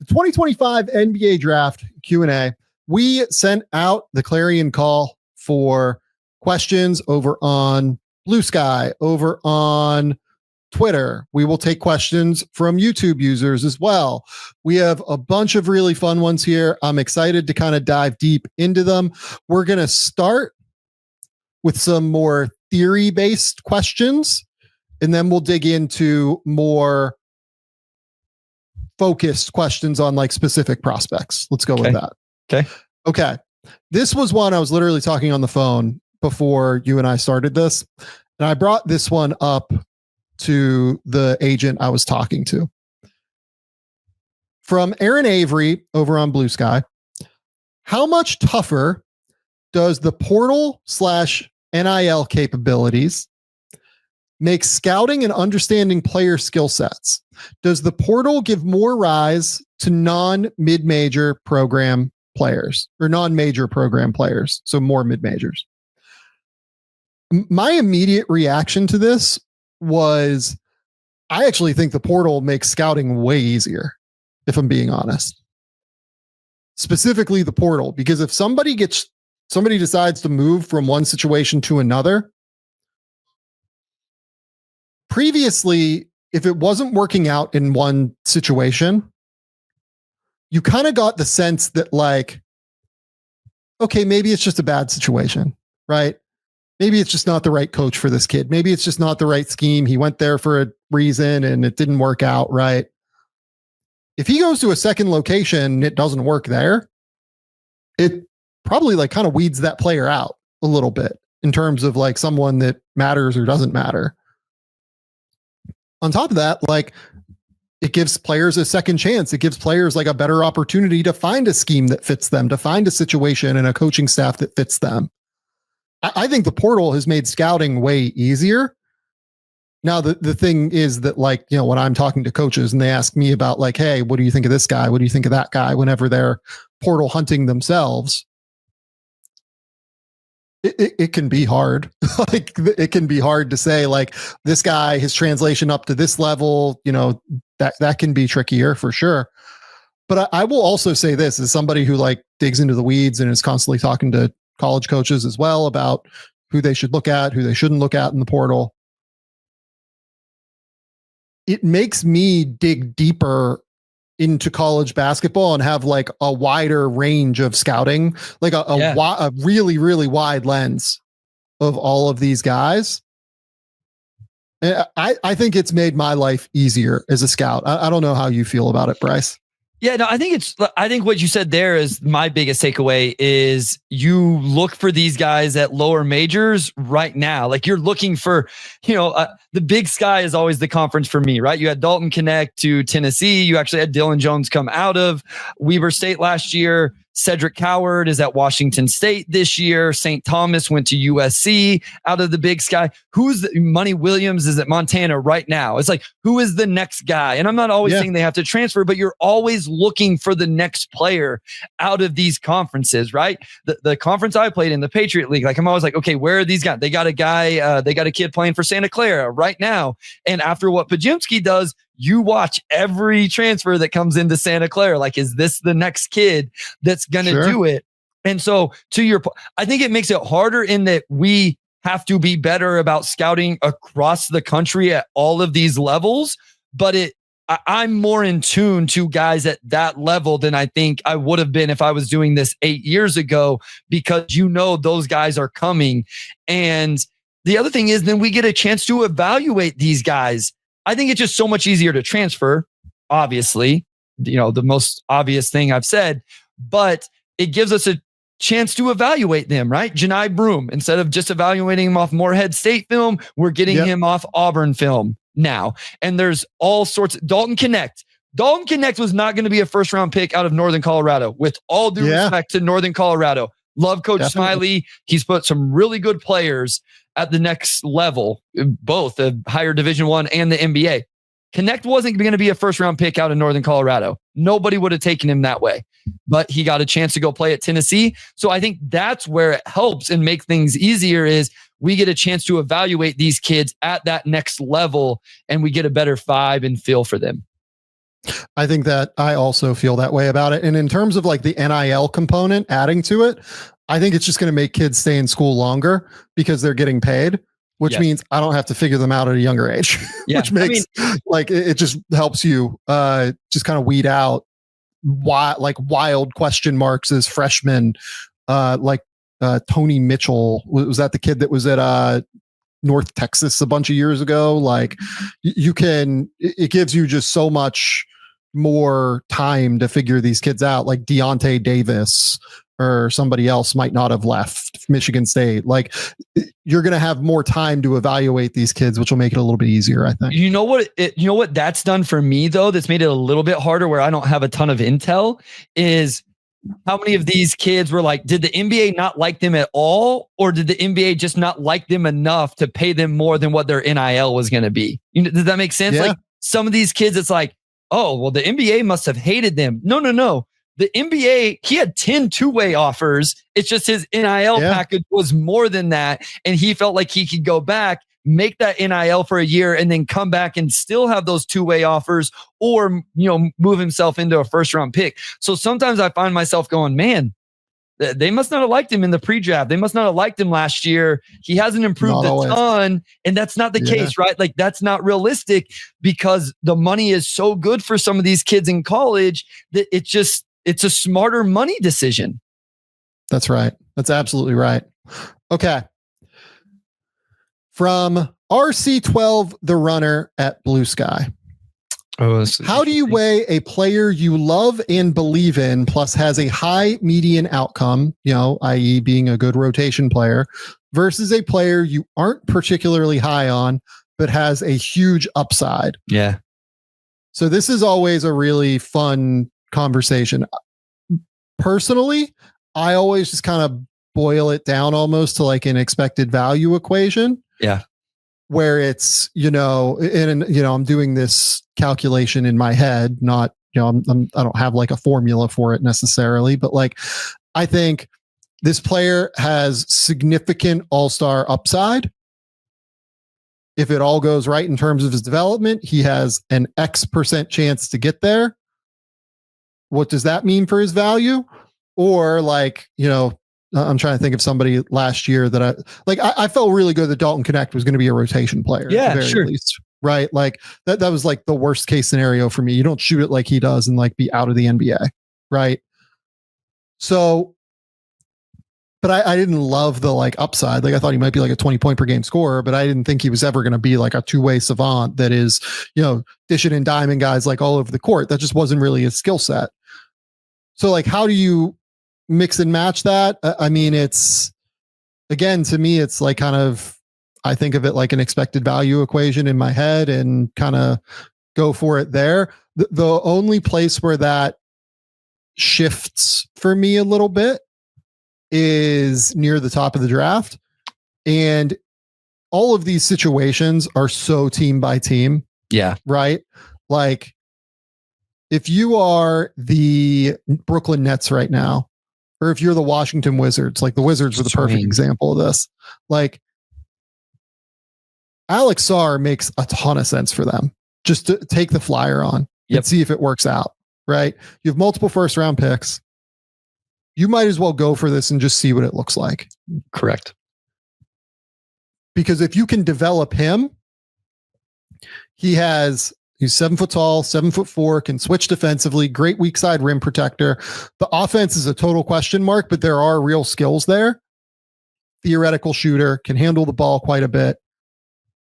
The 2025 NBA Draft Q&A. We sent out the clarion call for questions over on Blue Sky, over on Twitter. We will take questions from YouTube users as well. We have a bunch of really fun ones here. I'm excited to kind of dive deep into them. We're going to start with some more theory-based questions, and then we'll dig into more focused questions on like specific prospects. Let's go with that. Okay. This was one I was literally talking on the phone before you and I started this, and I brought this one up to the agent I was talking to. From Aaron Avery over on Blue Sky. How much tougher does the portal/NIL capabilities make scouting and understanding player skill sets? Does the portal give more rise to non-mid-major program players or non-major program players? So more mid-majors. My immediate reaction to this was, I actually think the portal makes scouting way easier, if I'm being honest. Specifically the portal, because if somebody decides to move from one situation to another, previously, if it wasn't working out in one situation, you kind of got the sense that like, okay, maybe it's just a bad situation, right? Maybe it's just not the right coach for this kid. Maybe it's just not the right scheme. He went there for a reason and it didn't work out right. If he goes to a second location and it doesn't work there, it probably like kind of weeds that player out a little bit in terms of like someone that matters or doesn't matter. On top of that, like it gives players a second chance. It gives players like a better opportunity to find a scheme that fits them, to find a situation and a coaching staff that fits them. I think the portal has made scouting way easier. Now, the thing is that like, you know, when I'm talking to coaches and they ask me about like, hey, what do you think of this guy? What do you think of that guy? Whenever they're portal hunting themselves, it can be hard. Like it can be hard to say like this guy, his translation up to this level, you know, that can be trickier for sure. But I will also say this as somebody who like digs into the weeds and is constantly talking to college coaches as well about who they should look at, who they shouldn't look at in the portal. It makes me dig deeper into college basketball and have like a wider range of scouting, like a really, really wide lens of all of these guys. I think it's made my life easier as a scout. I don't know how you feel about it, Bryce. Yeah, no, I think what you said there is my biggest takeaway is you look for these guys at lower majors right now. Like you're looking for, you know, the big sky is always the conference for me, right? You had Dalton connect to Tennessee. You actually had Dylan Jones come out of Weber State last year. Cedric Coward is at Washington State this year. St. Thomas went to USC out of the big sky. Money Williams is at Montana right now. It's like, who is the next guy? And I'm not always saying they have to transfer, but you're always looking for the next player out of these conferences, right? The conference I played in, the Patriot League, like I'm always like, okay, where are these guys? They got a guy, they got a kid playing for Santa Clara right now. And after what Pajimski does, you watch every transfer that comes into Santa Clara. Like, is this the next kid that's going to do it? And so to your point, I think it makes it harder in that we have to be better about scouting across the country at all of these levels. But I'm more in tune to guys at that level than I think I would have been if I was doing this 8 years ago, because you know those guys are coming. And the other thing is then we get a chance to evaluate these guys. I think it's just so much easier to transfer, obviously, you know, the most obvious thing I've said, but it gives us a chance to evaluate them, right? Janai Broom, instead of just evaluating him off Morehead State film, we're getting him off Auburn film now. And there's all sorts. Dalton Connect was not going to be a first round pick out of Northern Colorado, with all due respect to Northern Colorado. Love Coach Smiley. He's put some really good players at the next level, both the higher Division I and the NBA. Connect wasn't going to be a first round pick out of Northern Colorado. Nobody would have taken him that way, but he got a chance to go play at Tennessee. So I think that's where it helps and make things easier is we get a chance to evaluate these kids at that next level and we get a better vibe and feel for them. I think that I also feel that way about it. And in terms of like the NIL component adding to it, I think it's just going to make kids stay in school longer because they're getting paid, which means I don't have to figure them out at a younger age, which makes like it just helps you just kind of weed out wild question marks as freshmen, Tony Mitchell. Was that the kid that was at North Texas a bunch of years ago? Like it gives you just so much more time to figure these kids out. Like Deontay Davis or somebody else might not have left Michigan State. Like you're going to have more time to evaluate these kids, which will make it a little bit easier, I think. You know what that's done for me though, that's made it a little bit harder where I don't have a ton of intel is how many of these kids were like, did the NBA not like them at all? Or did the NBA just not like them enough to pay them more than what their NIL was going to be? Does that make sense? Yeah. Like some of these kids, it's like, oh, well, the NBA must have hated them. No. The NBA, he had 10 two-way offers. It's just his NIL package was more than that. And he felt like he could go back, make that NIL for a year, and then come back and still have those two-way offers or, move himself into a first-round pick. So sometimes I find myself going, man, they must not have liked him in the pre-draft. They must not have liked him last year. He hasn't improved a ton. And that's not the case, right? Like that's not realistic because the money is so good for some of these kids in college that it's a smarter money decision. That's right. That's absolutely right. Okay. From RC12, the runner at Blue Sky. How do you weigh a player you love and believe in, plus has a high median outcome, i.e. being a good rotation player, versus a player you aren't particularly high on, but has a huge upside? Yeah. So this is always a really fun conversation. Personally, I always just kind of boil it down almost to like an expected value equation. Yeah. Where it's, I'm doing this calculation in my head, not, I don't have like a formula for it necessarily, but like, I think this player has significant all-star upside. If it all goes right in terms of his development, he has an X% chance to get there. What does that mean for his value? Or like, I'm trying to think of somebody last year that I felt really good that Dalton Connect was going to be a rotation player. Yeah, at the very least, right? Like that was like the worst case scenario for me. You don't shoot it like he does and like be out of the NBA. Right. So, but I didn't love the like upside. Like I thought he might be like a 20 point per game scorer, but I didn't think he was ever going to be like a two-way savant that is, dishing and diming guys like all over the court. That just wasn't really his skill set. So like, how do you mix and match that? I mean, it's, again, to me, it's like kind of, I think of it like an expected value equation in my head and kind of go for it there. The only place where that shifts for me a little bit is near the top of the draft. And all of these situations are so team by team. Yeah. Right. Like if you are the Brooklyn Nets right now, or if you're the Washington Wizards, like the Wizards were the perfect example of this. Like Alex Sarr makes a ton of sense for them. Just to take the flyer on and see if it works out, right? You have multiple first round picks. You might as well go for this and just see what it looks like. Correct. Because if you can develop him, he's 7 foot tall, 7'4", can switch defensively, great weak side rim protector. The offense is a total question mark, but there are real skills there. Theoretical shooter, can handle the ball quite a bit,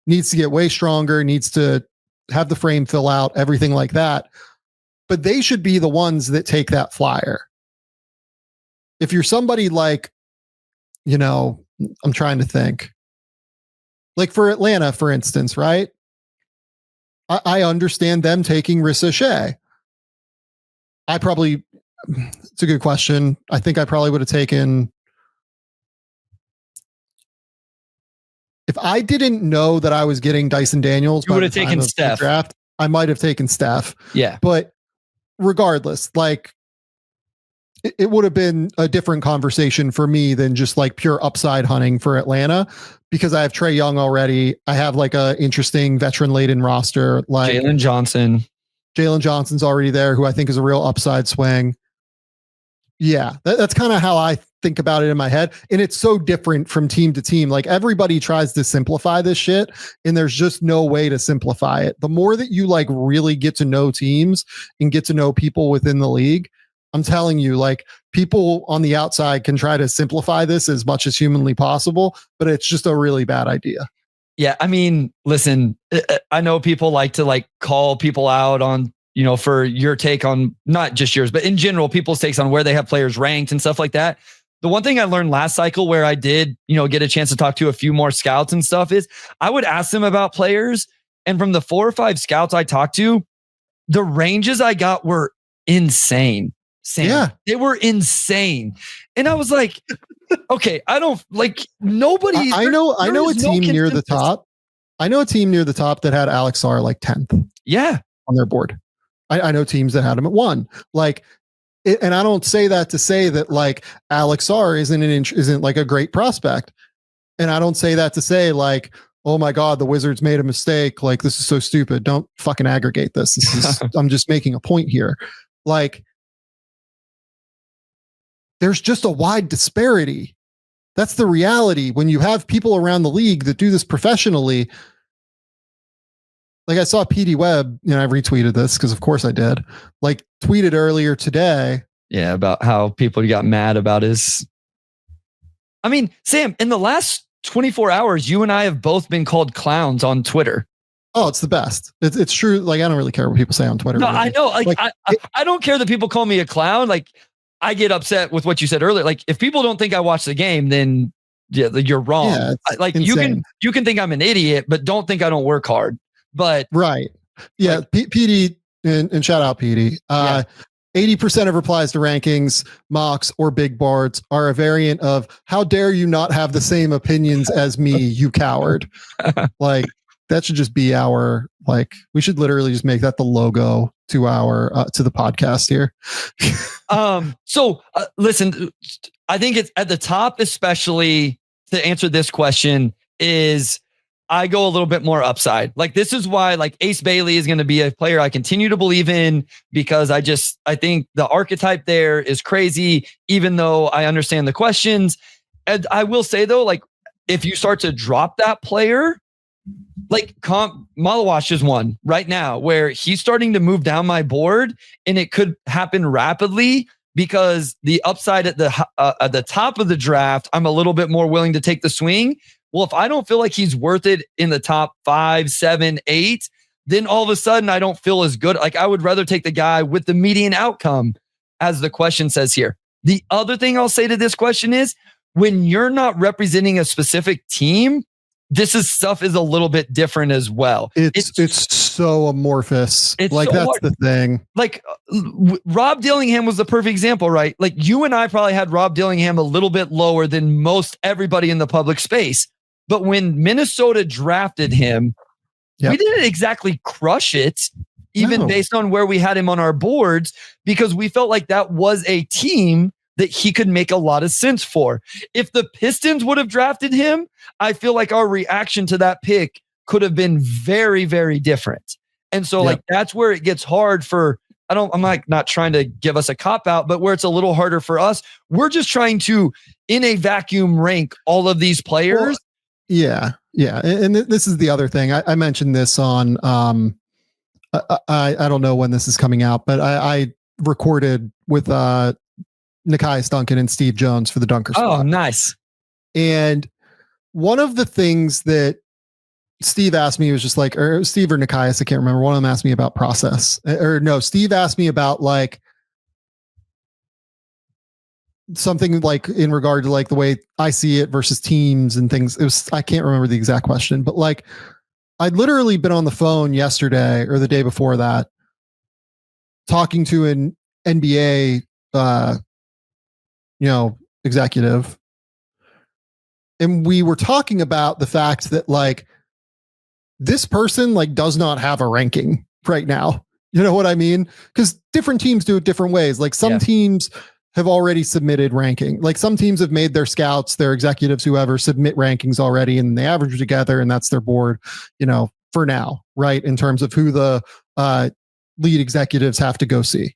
needs to get way stronger, needs to have the frame fill out, everything like that. But they should be the ones that take that flyer. If you're somebody like, I'm trying to think. Like for Atlanta, for instance, right? I understand them taking Risacher. It's a good question. I think I probably would have taken, if I didn't know that I was getting Dyson Daniels, you would have taken Steph. Draft, I might have taken Steph. Yeah. But regardless, like it would have been a different conversation for me than just like pure upside hunting for Atlanta, because I have Trae Young already. I have like a interesting veteran laden roster, like Jalen Jalen Johnson's already there, who I think is a real upside swing. Yeah, that's kind of how I think about it in my head. And it's so different from team to team. Like everybody tries to simplify this shit, and there's just no way to simplify it. The more that you like really get to know teams and get to know people within the league, I'm telling you, like people on the outside can try to simplify this as much as humanly possible, but it's just a really bad idea. Yeah, I mean, listen, I know people like to like call people out on, for your take on not just yours, but in general, people's takes on where they have players ranked and stuff like that. The one thing I learned last cycle where I did, get a chance to talk to a few more scouts and stuff is I would ask them about players. And from the 4 or 5 scouts I talked to, the ranges I got were insane. Yeah, they were insane. And I was like, okay, I don't like nobody. I know a team near the top. I know a team near the top that had Alex Sarr like 10th. Yeah, on their board. I know teams that had him at 1. Like, and I don't say that to say that like Alex Sarr isn't like a great prospect. And I don't say that to say like, oh my God, the Wizards made a mistake. Like, this is so stupid. Don't fucking aggregate this. I'm just making a point here. Like, there's just a wide disparity. That's the reality. When you have people around the league that do this professionally, like I saw PD Webb, I retweeted this because of course I did, like tweeted earlier today. Yeah, about how people got mad about his. I mean, Sam, in the last 24 hours, you and I have both been called clowns on Twitter. Oh, it's the best. It's true. Like, I don't really care what people say on Twitter. No, I know. I don't care that people call me a clown. Like, I get upset with what you said earlier. Like, if people don't think I watch the game, then you're wrong. Yeah, like insane. you can think I'm an idiot, but don't think I don't work hard. But right. Yeah. Like, PD and shout out PD. 80% of replies to rankings, mocks, or big boards are a variant of how dare you not have the same opinions as me, you coward. Like, that should just be our, like, we should literally just make that the logo to our, to the podcast here. So listen, I think it's at the top, especially to answer this question is I go a little bit more upside. Like, this is why like Ace Bailey is going to be a player I continue to believe in because I think the archetype there is crazy, even though I understand the questions. And I will say though, like if you start to drop that player, like Malawash is one right now where he's starting to move down my board and it could happen rapidly because the upside at the top of the draft, I'm a little bit more willing to take the swing. Well, if I don't feel like he's worth it in the top 5, 7, 8, then all of a sudden I don't feel as good. Like I would rather take the guy with the median outcome, as the question says here. The other thing I'll say to this question is when you're not representing a specific team, this stuff is a little bit different as well. It's so amorphous. Like, so that's the thing. Like Rob Dillingham was the perfect example, right? Like you and I probably had Rob Dillingham a little bit lower than most everybody in the public space. But when Minnesota drafted him, we didn't exactly crush it, even based on where we had him on our boards, because we felt like that was a team that he could make a lot of sense for. If the Pistons would have drafted him, I feel like our reaction to that pick could have been very, very different. And so like, that's where it gets hard for, I'm like not trying to give us a cop out, but where it's a little harder for us, we're just trying to, in a vacuum, rank all of these players. Well, yeah. And this is the other thing. I mentioned this on, I don't know when this is coming out, but I recorded with, Nekias Duncan and Steve Jones for the Dunker Squad. Oh, nice. And one of the things that Steve asked me was just like, or Steve or Nekias, I can't remember. One of them asked me about process, or no, Steve asked me about like something like in regard to like the way I see it versus teams and things. It was, I can't remember the exact question, but like I'd literally been on the phone yesterday or the day before that talking to an NBA, executive. And we were talking about the fact that like this person like does not have a ranking right now. You know what I mean? Because different teams do it different ways. Like some teams have already submitted ranking. Like some teams have made their scouts, their executives, whoever submit rankings already, and they average together and that's their board, for now, right? In terms of who the lead executives have to go see.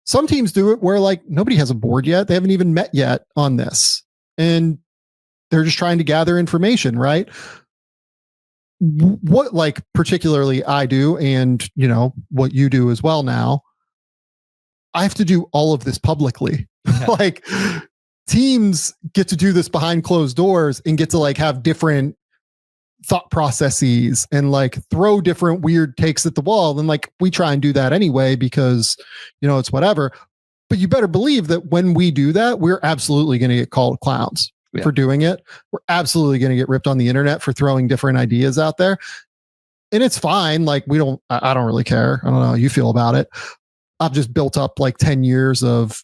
Some teams do it where like nobody has a board yet. They haven't even met yet on this. And they're just trying to gather information, right? What like particularly I do, and you know, what you do as well now, I have to do all of this publicly. Yeah. Like teams get to do this behind closed doors and get to like have different thought processes and like throw different weird takes at the wall. And like we try and do that anyway because, you know, it's whatever. But you better believe that when we do that, we're absolutely going to get called clowns for doing it. We're absolutely going to get ripped on the internet for throwing different ideas out there. And it's fine. Like I don't really care. I don't know how you feel about it. I've just built up like 10 years of,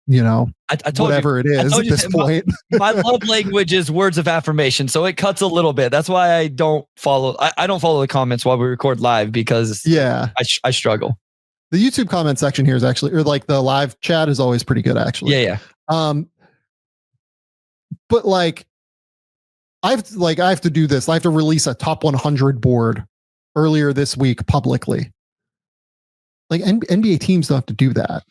you know, I told whatever it is at this point. My love language is words of affirmation. So it cuts a little bit. That's why I don't follow. I don't follow the comments while we record live because I struggle. The YouTube comment section here is actually, or like the live chat is always pretty good actually. Yeah. But like, I have to do this. I have to release a top 100 board earlier this week publicly. Like NBA teams don't have to do that.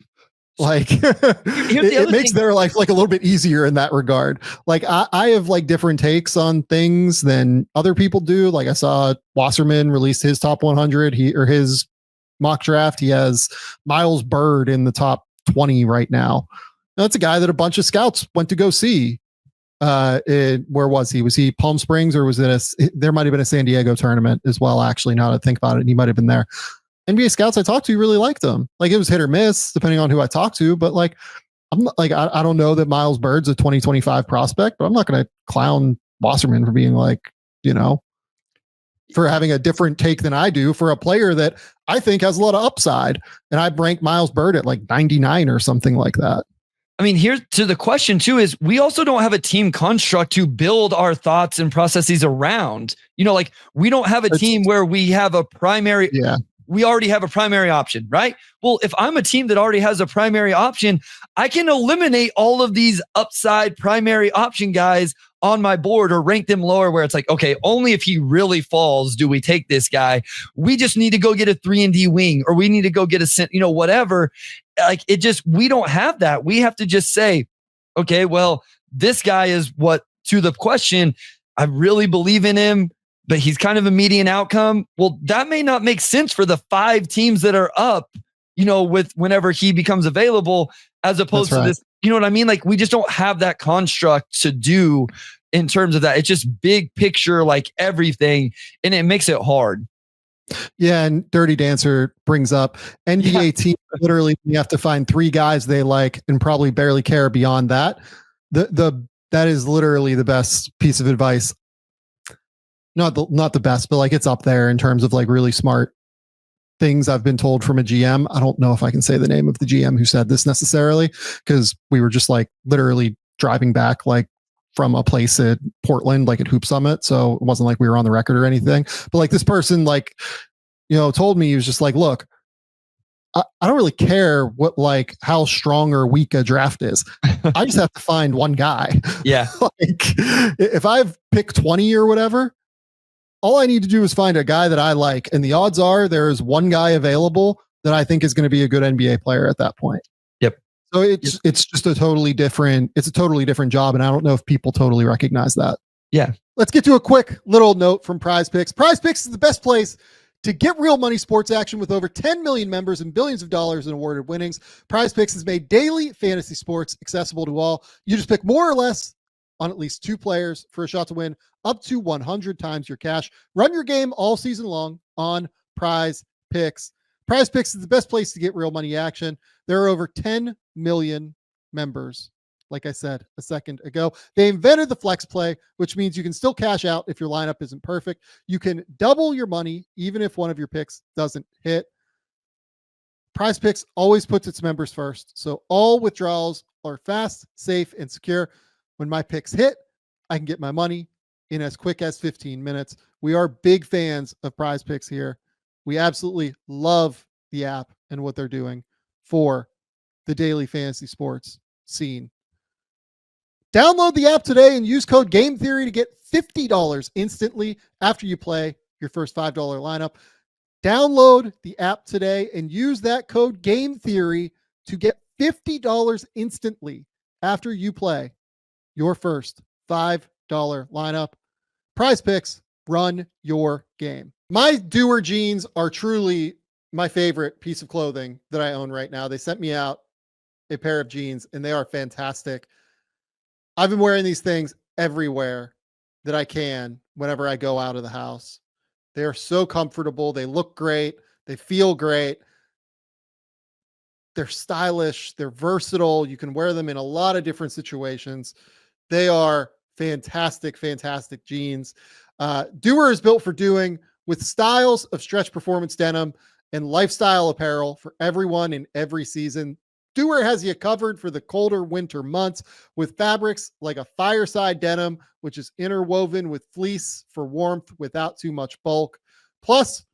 Like it makes their life like a little bit easier in that regard. Like I have like different takes on things than other people do. Like I saw Wasserman release his top 100 or his mock draft. He has Miles Bird in the top 20 right now. That's a guy that a bunch of scouts went to go see. Where was he? Was he Palm Springs or was it there might've been a San Diego tournament as well. Actually, now that I think about it, he might've been there. NBA scouts I talked to really liked them. Like it was hit or miss depending on who I talked to, but like, I'm not like, I don't know that Miles Bird's a 2025 prospect, but I'm not going to clown Wasserman for being like, you know, for having a different take than I do for a player that I think has a lot of upside. And I rank Miles Bird at like 99 or something like that. I mean, here to the question too is we also don't have a team construct to build our thoughts and processes around, you know, like we don't have a team where we have a primary. Yeah. We already have a primary option, right? Well, if I'm a team that already has a primary option, I can eliminate all of these upside primary option guys on my board or rank them lower where it's like, okay, only if he really falls do we take this guy. We just need to go get a 3-and-D wing or we need to go get a, you know, whatever. Like it just, we don't have that. We have to just say, okay, well, this guy is what, to the question, I really believe in him, but he's kind of a median outcome. Well, that may not make sense for the 5 teams that are up, you know, with whenever he becomes available, as opposed to this, you know what I mean? Like we just don't have that construct to do in terms of that. It's just big picture, like everything, and it makes it hard. Yeah. And Dirty Dancer brings up NBA teams literally you have to find 3 guys they like and probably barely care beyond that. That is literally the best piece of advice. Not the best, but like it's up there in terms of like really smart things I've been told from a GM. I don't know if I can say the name of the GM who said this necessarily because we were just like literally driving back like from a place at Portland, like at Hoop Summit. So it wasn't like we were on the record or anything, but like this person, like, you know, told me, he was just like, look, I don't really care what, like how strong or weak a draft is. I just have to find one guy. Yeah. Like if I've picked 20 or whatever, all I need to do is find a guy that I like. And the odds are there is one guy available that I think is going to be a good NBA player at that point. Yep. So it's just it's a totally different job. And I don't know if people totally recognize that. Yeah. Let's get to a quick little note from PrizePicks. PrizePicks is the best place to get real money sports action with over 10 million members and billions of dollars in awarded winnings. PrizePicks has made daily fantasy sports accessible to all. You just pick more or less on at least 2 players for a shot to win up to 100 times your cash. Run your game all season long on PrizePicks. PrizePicks is the best place to get real money action. There are over 10 million members. Like I said a second ago, they invented the flex play, which means you can still cash out if your lineup isn't perfect. You can double your money even if one of your picks doesn't hit. PrizePicks always puts its members first, so all withdrawals are fast, safe, and secure. When my picks hit, I can get my money in as quick as 15 minutes. We are big fans of PrizePicks here. We absolutely love the app and what they're doing for the daily fantasy sports scene. Download the app today and use code GameTheory to get $50 instantly after you play your first $5 lineup. Download the app today and use that code Game Theory to get $50 instantly after you play your first $5 lineup. Prize Picks, run your game. My DUER jeans are truly my favorite piece of clothing that I own right now. They sent me out a pair of jeans and they are fantastic. I've been wearing these things everywhere that I can whenever I go out of the house. They are so comfortable. They look great. They feel great. They're stylish. They're versatile. You can wear them in a lot of different situations. They are fantastic, fantastic jeans. DUER is built for doing, with styles of stretch performance denim and lifestyle apparel for everyone in every season. DUER has you covered for the colder winter months with fabrics like a fireside denim, which is interwoven with fleece for warmth without too much bulk. Plus,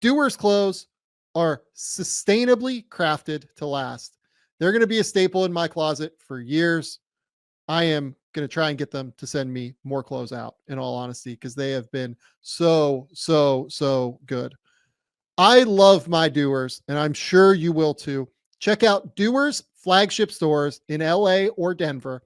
DUER's clothes are sustainably crafted to last. They're going to be a staple in my closet for years. I am going to try and get them to send me more clothes out, in all honesty, because they have been so good. I love my DUERs, and I'm sure you will too. Check out DUER's flagship stores in LA or Denver,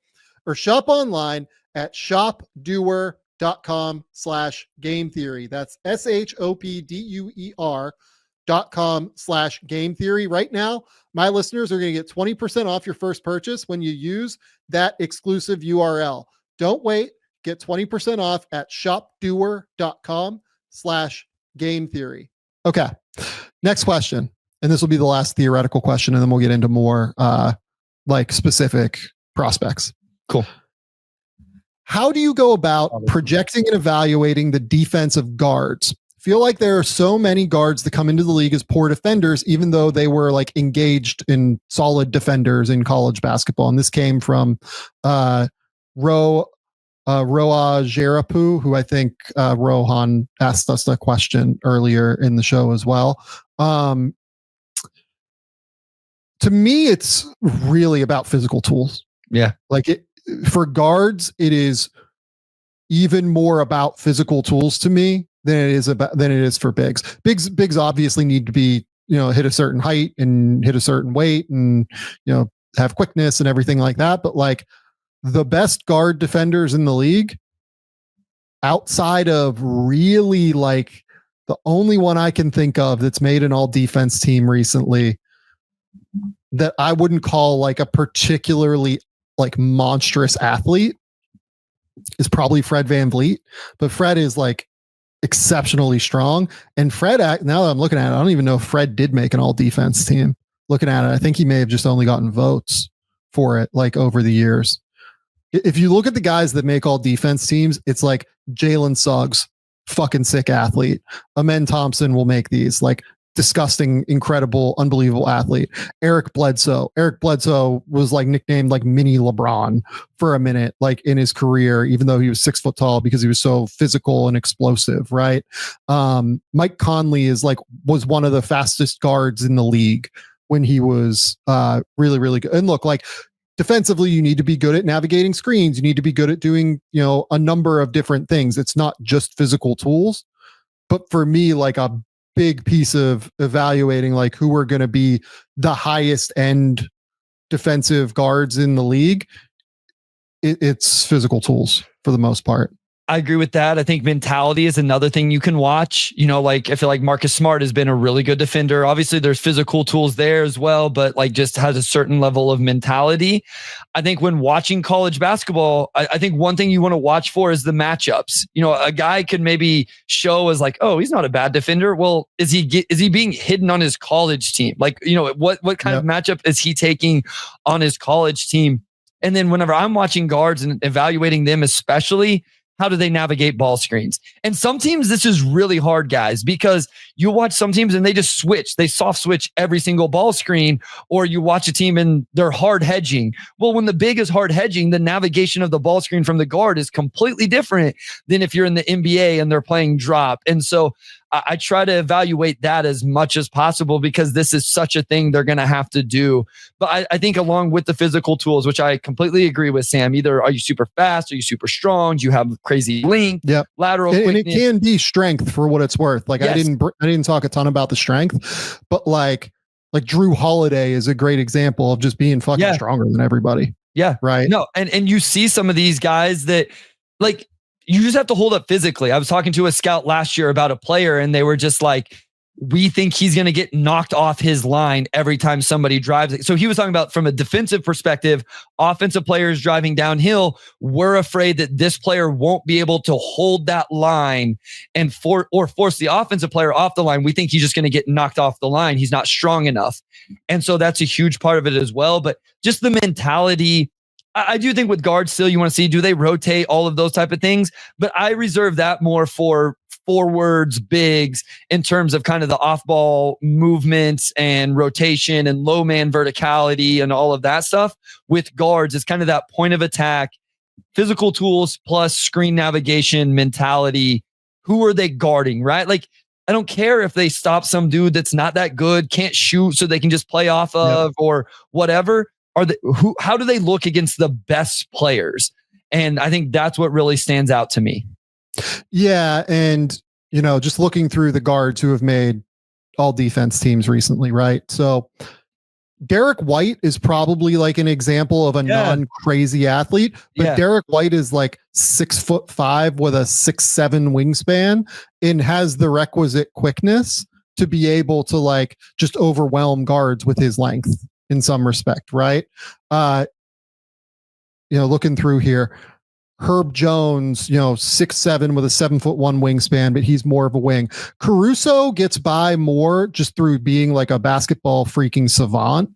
or shop online at shopduer.com/game theory. That's shopduer.com/game theory. Right now, my listeners are going to get 20% off your first purchase when you use that exclusive URL. Don't wait. Get 20% off at shopduer.com/game theory. Okay. Next question. And this will be the last theoretical question, and then we'll get into more like specific prospects. Cool. How do you go about projecting and evaluating the defensive guards? Feel like there are so many guards that come into the league as poor defenders, even though they were like engaged in solid defenders in college basketball. And this came from Roa Jerapu, who I think Rohan asked us a question earlier in the show as well. To me, it's really about physical tools. Yeah. Like for guards, it is even more about physical tools to me than it is for bigs. Bigs obviously need to be, hit a certain height and hit a certain weight and, have quickness and everything like that. But like the best guard defenders in the league, outside of really like the only one I can think of that's made an all defense team recently, that I wouldn't call like a particularly like monstrous athlete, is probably Fred VanVleet. But Fred is like exceptionally strong. And Fred, now that I'm looking at it, I don't even know if Fred did make an all defense team. Looking at it, I think he may have just only gotten votes for it like over the years. If you look at the guys that make all defense teams, it's like Jalen Suggs, fucking sick athlete. Amen Thompson will make these, like disgusting, incredible, unbelievable athlete. Eric Bledsoe was like nicknamed like mini LeBron for a minute, like in his career, even though he was 6 foot tall because he was so physical and explosive. Right. Mike Conley was one of the fastest guards in the league when he was really, really good. And look, like defensively, you need to be good at navigating screens. You need to be good at doing, a number of different things. It's not just physical tools, but for me, like a big piece of evaluating like who are going to be the highest end defensive guards in the league, it's physical tools for the most part. I agree with that. I think mentality is another thing you can watch. Like I feel like Marcus Smart has been a really good defender. Obviously there's physical tools there as well, but like just has a certain level of mentality. I think when watching college basketball, I think one thing you want to watch for is the matchups. A guy could maybe show as like, oh, he's not a bad defender. Well, is he being hidden on his college team? Like, what kind of matchup is he taking on his college team? And then whenever I'm watching guards and evaluating them, especially, how do they navigate ball screens? And some teams, this is really hard, guys, because you watch some teams and they just switch. They soft switch every single ball screen, or you watch a team and they're hard hedging. Well, when the big is hard hedging, the navigation of the ball screen from the guard is completely different than if you're in the NBA and they're playing drop. And so I try to evaluate that as much as possible because this is such a thing they're going to have to do. But I think along with the physical tools, which I completely agree with Sam, either are you super fast, are you super strong, do you have crazy length, lateral quickness? And it can be strength for what it's worth. Like, yes. I didn't talk a ton about the strength, but like Drew Holiday is a great example of just being fucking stronger than everybody. Yeah. Right. No. And you see some of these guys that like, you just have to hold up physically. I was talking to a scout last year about a player and they were just like, we think he's going to get knocked off his line every time somebody drives it. So he was talking about from a defensive perspective, offensive players driving downhill, we're afraid that this player won't be able to hold that line and force the offensive player off the line. We think he's just going to get knocked off the line. He's not strong enough. And so that's a huge part of it as well. But just the mentality, I do think with guards still, you want to see, do they rotate, all of those type of things? But I reserve that more for forwards, bigs, in terms of kind of the off-ball movements and rotation and low man verticality and all of that stuff. With guards, it's kind of that point of attack, physical tools plus screen navigation mentality. Who are they guarding, right? Like, I don't care if they stop some dude that's not that good, can't shoot, so they can just play off of or whatever. How do they look against the best players? And I think that's what really stands out to me. Yeah. And, just looking through the guards who have made all defense teams recently, right? So Derik White is probably like an example of a non-crazy athlete, but Derik White is like 6'5" with a 6'7" wingspan and has the requisite quickness to be able to like just overwhelm guards with his length in some respect, right? Looking through here, Herb Jones, 6'7" with a 7'1" wingspan, but he's more of a wing. Caruso gets by more just through being like a basketball freaking savant,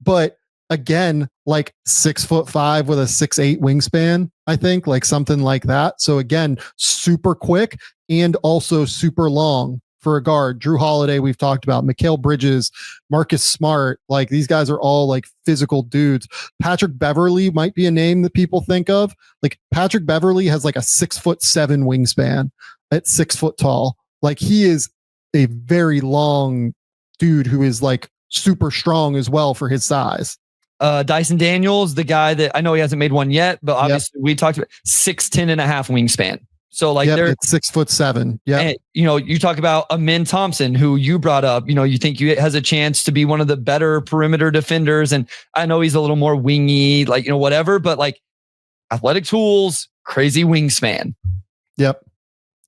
but again, like 6'5" with a 6'8" wingspan, I think, like something like that. So again, super quick and also super long for a guard. Drew Holiday, we've talked about. Mikal Bridges, Marcus Smart, like these guys are all like physical dudes. Patrick Beverly might be a name that people think of. Like Patrick Beverly has like a 6'7" wingspan at 6 foot tall. Like he is a very long dude who is like super strong as well for his size. Dyson Daniels, the guy that I know he hasn't made one yet, but obviously we talked about 6'10" and a half wingspan. So like they're 6'7". Yeah. You talk about Amin Thompson, who you brought up, you think he has a chance to be one of the better perimeter defenders. And I know he's a little more wingy, like, whatever, but like athletic tools, crazy wingspan. Yep.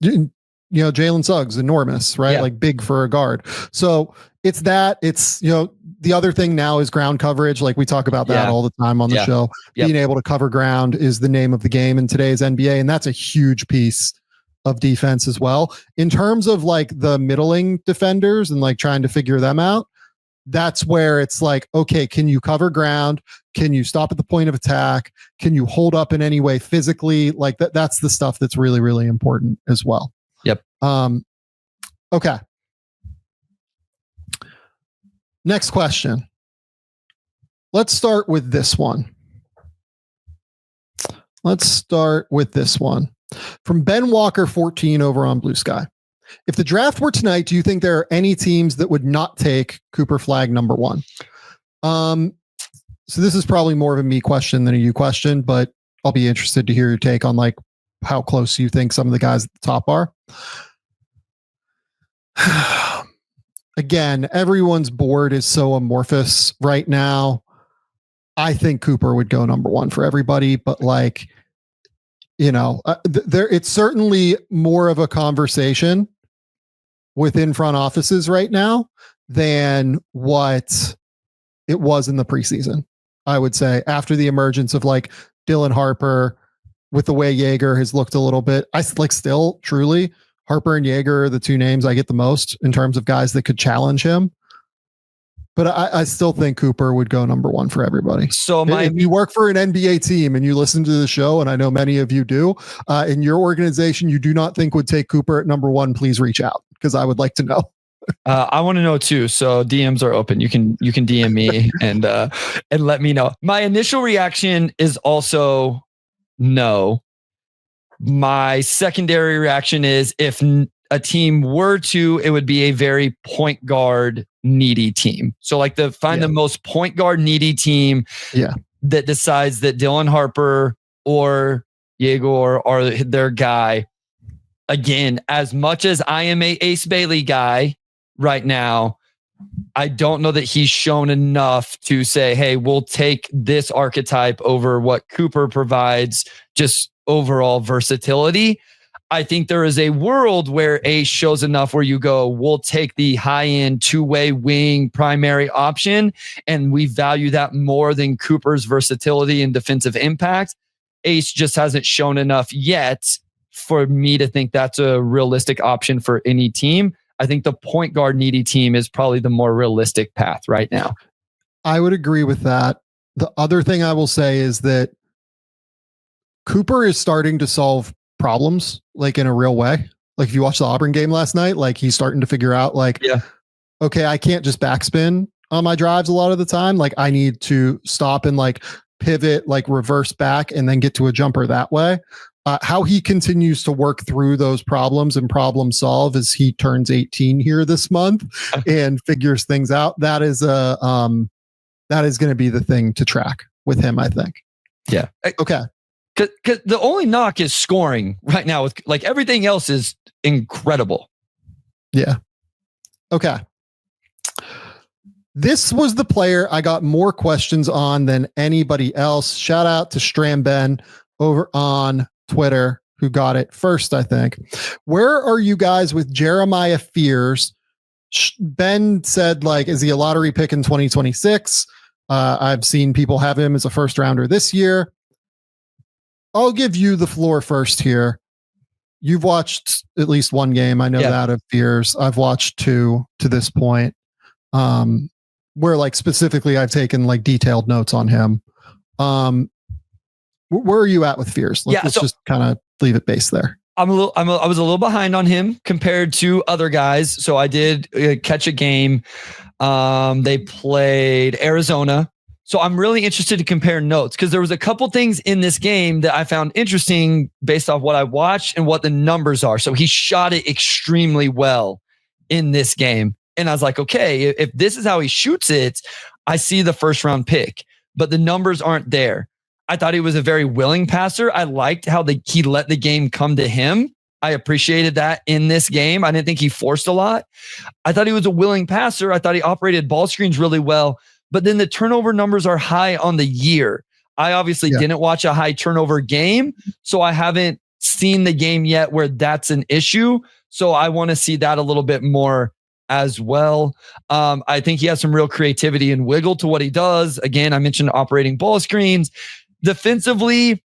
Jalen Suggs, enormous, right? Like big for a guard. So it's the other thing now is ground coverage. Like we talk about that all the time on the show. Being able to cover ground is the name of the game in today's NBA. And that's a huge piece of defense as well. In terms of like the middling defenders and like trying to figure them out, that's where it's like, okay, can you cover ground? Can you stop at the point of attack? Can you hold up in any way physically? Like that's the stuff that's really, really important as well. Yep. Okay. Next question. Let's start with this one. From Ben Walker 14 over on Blue Sky. If the draft were tonight, do you think there are any teams that would not take Cooper Flagg number 1? So this is probably more of a me question than a you question, but I'll be interested to hear your take on like how close you think some of the guys at the top are. Again, everyone's board is so amorphous right now. I think Cooper would go number 1 for everybody, but like, it's certainly more of a conversation within front offices right now than what it was in the preseason. I would say after the emergence of like Dylan Harper, with the way Egor has looked a little bit, I like still truly Harper and Egor are the two names I get the most in terms of guys that could challenge him. But I still think Cooper would go number 1 for everybody. So if you work for an NBA team and you listen to the show, and I know many of you do, in your organization, you do not think would take Cooper at number 1, please reach out because I would like to know. I want to know too. So DMs are open. You can DM me and let me know. My initial reaction is also no. My secondary reaction is if a team were to, it would be a very point guard needy team. So like find the most point guard needy team that decides that Dylan Harper or Egor are their guy. Again, as much as I am a Ace Bailey guy right now, I don't know that he's shown enough to say, hey, we'll take this archetype over what Cooper provides, just overall versatility. I think there is a world where Ace shows enough where you go, we'll take the high-end two-way wing primary option, and we value that more than Cooper's versatility and defensive impact. Ace just hasn't shown enough yet for me to think that's a realistic option for any team. I think the point guard needy team is probably the more realistic path right now. I would agree with that. The other thing I will say is that Cooper is starting to solve problems like in a real way. Like if you watch the Auburn game last night, like he's starting to figure out like, okay, I can't just backspin on my drives a lot of the time. Like I need to stop and like pivot, like reverse back and then get to a jumper that way. How he continues to work through those problems and problem solve as he turns 18 here this month and figures things out. That is going to be the thing to track with him, I think. Yeah. Okay. Because the only knock is scoring right now. With like everything else is incredible. Yeah. Okay. This was the player I got more questions on than anybody else. Shout out to Stramben over on Twitter, who got it first, I think. Where are you guys with Jeremiah Fears? Ben said, like, is he a lottery pick in 2026? I've seen people have him as a first rounder this year. I'll give you the floor first here. You've watched at least one game. I know that of Fears. I've watched two to this point. Where like specifically I've taken like detailed notes on him. Where are you at with Fears? Let's just kind of leave it based there. I was a little behind on him compared to other guys. So I did catch a game. They played Arizona. So I'm really interested to compare notes because there was a couple things in this game that I found interesting based off what I watched and what the numbers are. So he shot it extremely well in this game. And I was like, okay, if this is how he shoots it, I see the first round pick, but the numbers aren't there. I thought he was a very willing passer. I liked how he let the game come to him. I appreciated that in this game. I didn't think he forced a lot. I thought he was a willing passer. I thought he operated ball screens really well, but then the turnover numbers are high on the year. I obviously didn't watch a high turnover game, so I haven't seen the game yet where that's an issue. So I want to see that a little bit more as well. I think he has some real creativity and wiggle to what he does. Again, I mentioned operating ball screens. Defensively,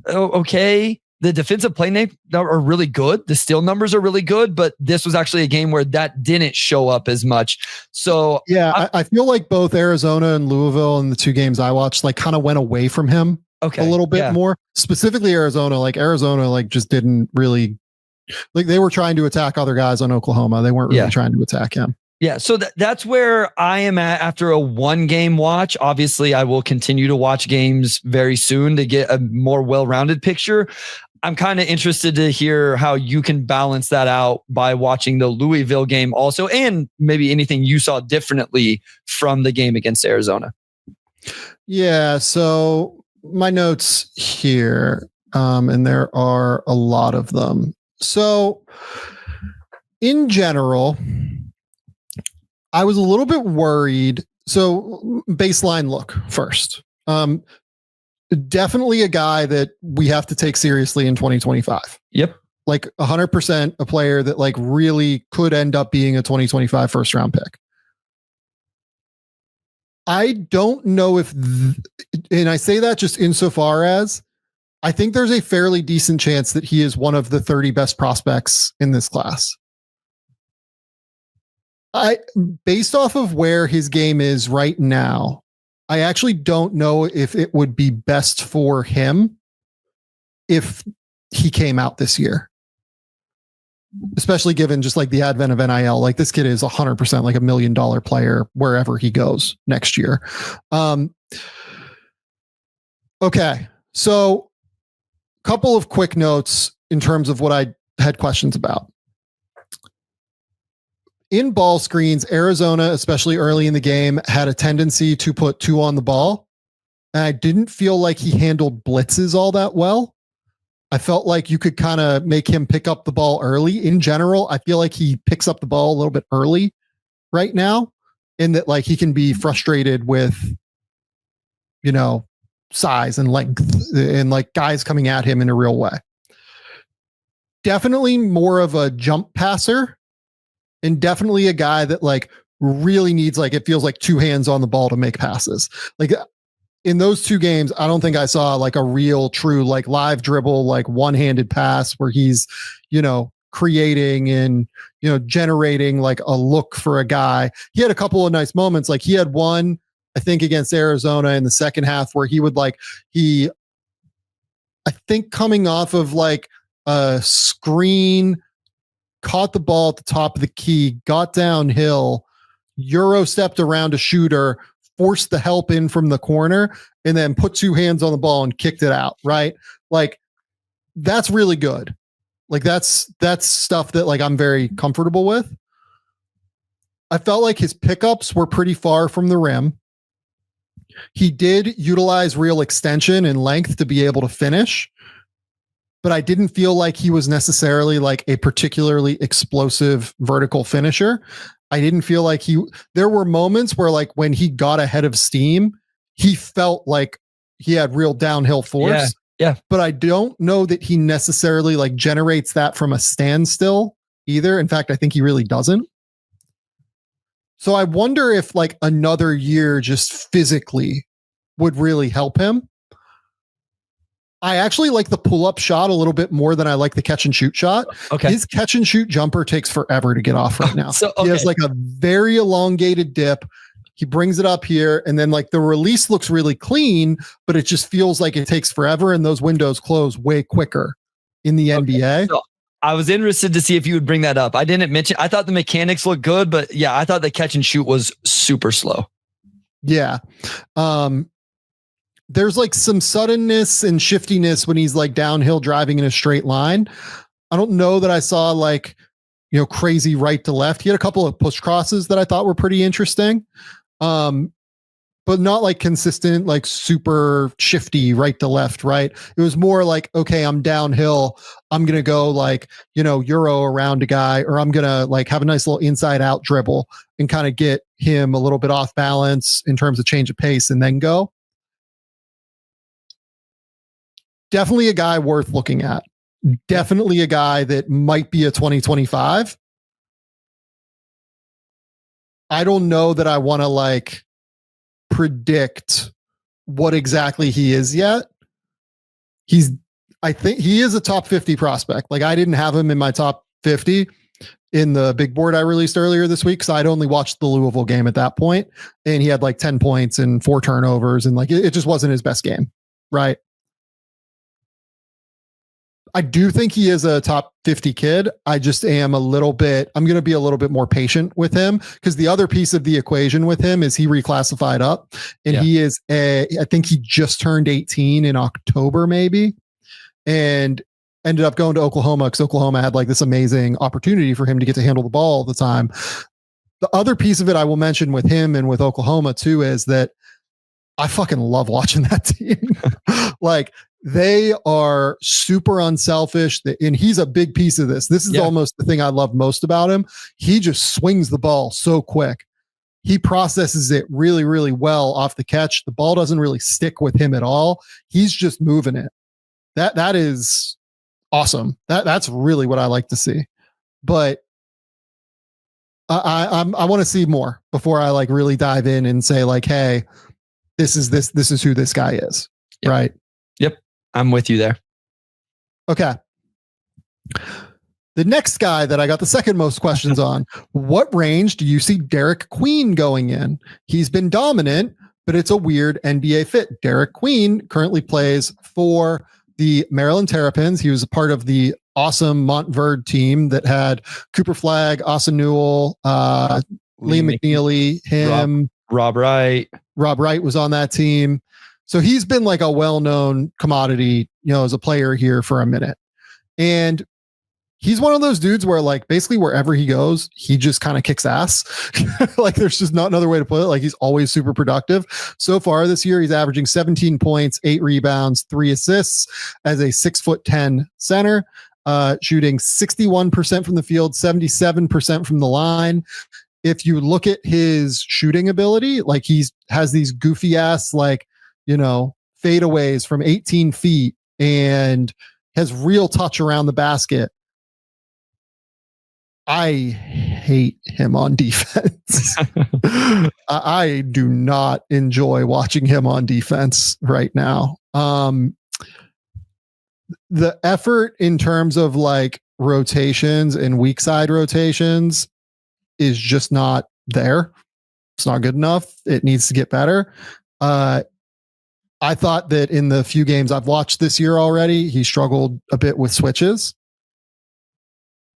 okay. The defensive play names are really good. The steal numbers are really good, but this was actually a game where that didn't show up as much. So yeah, I feel like both Arizona and Louisville in the two games I watched, like kind of went away from him a little bit more. Specifically Arizona, like just didn't really, like they were trying to attack other guys on Oklahoma. They weren't really trying to attack him. Yeah, so that's where I am at after a one-game watch. Obviously, I will continue to watch games very soon to get a more well-rounded picture. I'm kind of interested to hear how you can balance that out by watching the Louisville game also, and maybe anything you saw differently from the game against Arizona. Yeah, so my notes here, and there are a lot of them. So in general, I was a little bit worried. So baseline look first. Definitely a guy that we have to take seriously in 2025. Yep. Like 100% a player that like really could end up being a 2025 first round pick. I don't know if, and I say that just insofar as I think there's a fairly decent chance that he is one of the 30 best prospects in this class. Based off of where his game is right now, I actually don't know if it would be best for him if he came out this year, especially given just like the advent of NIL. Like this kid is 100% like $1 million player wherever he goes next year. Okay. So couple of quick notes in terms of what I had questions about. in ball screens, Arizona, especially early in the game, had a tendency to put 2 on the ball. And I didn't feel like he handled blitzes all that well. I felt like you could kind of make him pick up the ball early. In general, I feel like he picks up the ball a little bit early right now, in that like he can be frustrated with, size and length and like guys coming at him in a real way. Definitely more of a jump passer, and definitely a guy that like really needs, like, it feels like 2 hands on the ball to make passes. Like in those 2 games, I don't think I saw like a real true, like live dribble, like one-handed pass where he's, creating and, generating like a look for a guy. He had a couple of nice moments. Like he had one, I think, against Arizona in the second half where he would I think coming off of like a screen, caught the ball at the top of the key, got downhill, Euro stepped around a shooter, forced the help in from the corner, and then put 2 hands on the ball and kicked it out. Right. Like that's really good. Like that's stuff that like I'm very comfortable with. I felt like his pickups were pretty far from the rim. He did utilize real extension and length to be able to finish, but I didn't feel like he was necessarily like a particularly explosive vertical finisher. I didn't feel like there were moments where like when he got ahead of steam, he felt like he had real downhill force. Yeah. But I don't know that he necessarily like generates that from a standstill either. In fact, I think he really doesn't. So I wonder if like another year just physically would really help him. I actually like the pull-up shot a little bit more than I like the catch and shoot shot. Okay. His catch and shoot jumper takes forever to get off right now. Okay. He has like a very elongated dip. He brings it up here, and then like the release looks really clean, but it just feels like it takes forever, and those windows close way quicker in the NBA. So I was interested to see if you would bring that up. I didn't mention, I thought the mechanics looked good, but yeah, I thought the catch and shoot was super slow. Yeah. There's like some suddenness and shiftiness when he's like downhill driving in a straight line. I don't know that I saw like, crazy right to left. He had a couple of push crosses that I thought were pretty interesting. But not like consistent, like super shifty right to left, right? It was more like, okay, I'm downhill. I'm going to go like, Euro around a guy, or I'm going to like have a nice little inside out dribble and kind of get him a little bit off balance in terms of change of pace and then go. Definitely a guy worth looking at. Definitely a guy that might be a 2025. I don't know that I want to like predict what exactly he is yet. I think he is a top 50 prospect. Like I didn't have him in my top 50 in the big board I released earlier this week, because I'd only watched the Louisville game at that point, and he had like 10 points and 4 turnovers, and like it just wasn't his best game, right? I do think he is a top 50 kid. I just am I'm going to be a little bit more patient with him, because the other piece of the equation with him is he reclassified up, and he is I think he just turned 18 in October maybe, and ended up going to Oklahoma because Oklahoma had like this amazing opportunity for him to get to handle the ball all the time. The other piece of it I will mention with him and with Oklahoma too is that I fucking love watching that team. Like they are super unselfish, and he's a big piece of this. This is almost the thing I love most about him. He just swings the ball so quick. He processes it really, really well off the catch. The ball doesn't really stick with him at all. He's just moving it. That is awesome. That's really what I like to see. But I want to see more before I like really dive in and say like, hey, this is who this guy is. Yep. Right. Yep. I'm with you there. Okay. The next guy that I got the second most questions on, what range do you see Derik Queen going in? He's been dominant, but it's a weird NBA fit. Derik Queen currently plays for the Maryland Terrapins. He was a part of the awesome Montverde team that had Cooper Flagg, Austin Newell, Liam McNeely, him, Rob Wright. Rob Wright was on that team. So he's been like a well-known commodity, as a player here for a minute. And he's one of those dudes where like basically wherever he goes, he just kind of kicks ass. Like there's just not another way to put it. Like he's always super productive. So far this year, he's averaging 17 points, 8 rebounds, 3 assists as a 6'10" center, shooting 61% from the field, 77% from the line. If you look at his shooting ability, like has these goofy ass, like, fadeaways from 18 feet and has real touch around the basket. I hate him on defense. I do not enjoy watching him on defense right now. The effort in terms of like rotations and weak side rotations is just not there. It's not good enough. It needs to get better. I thought that in the few games I've watched this year already, he struggled a bit with switches.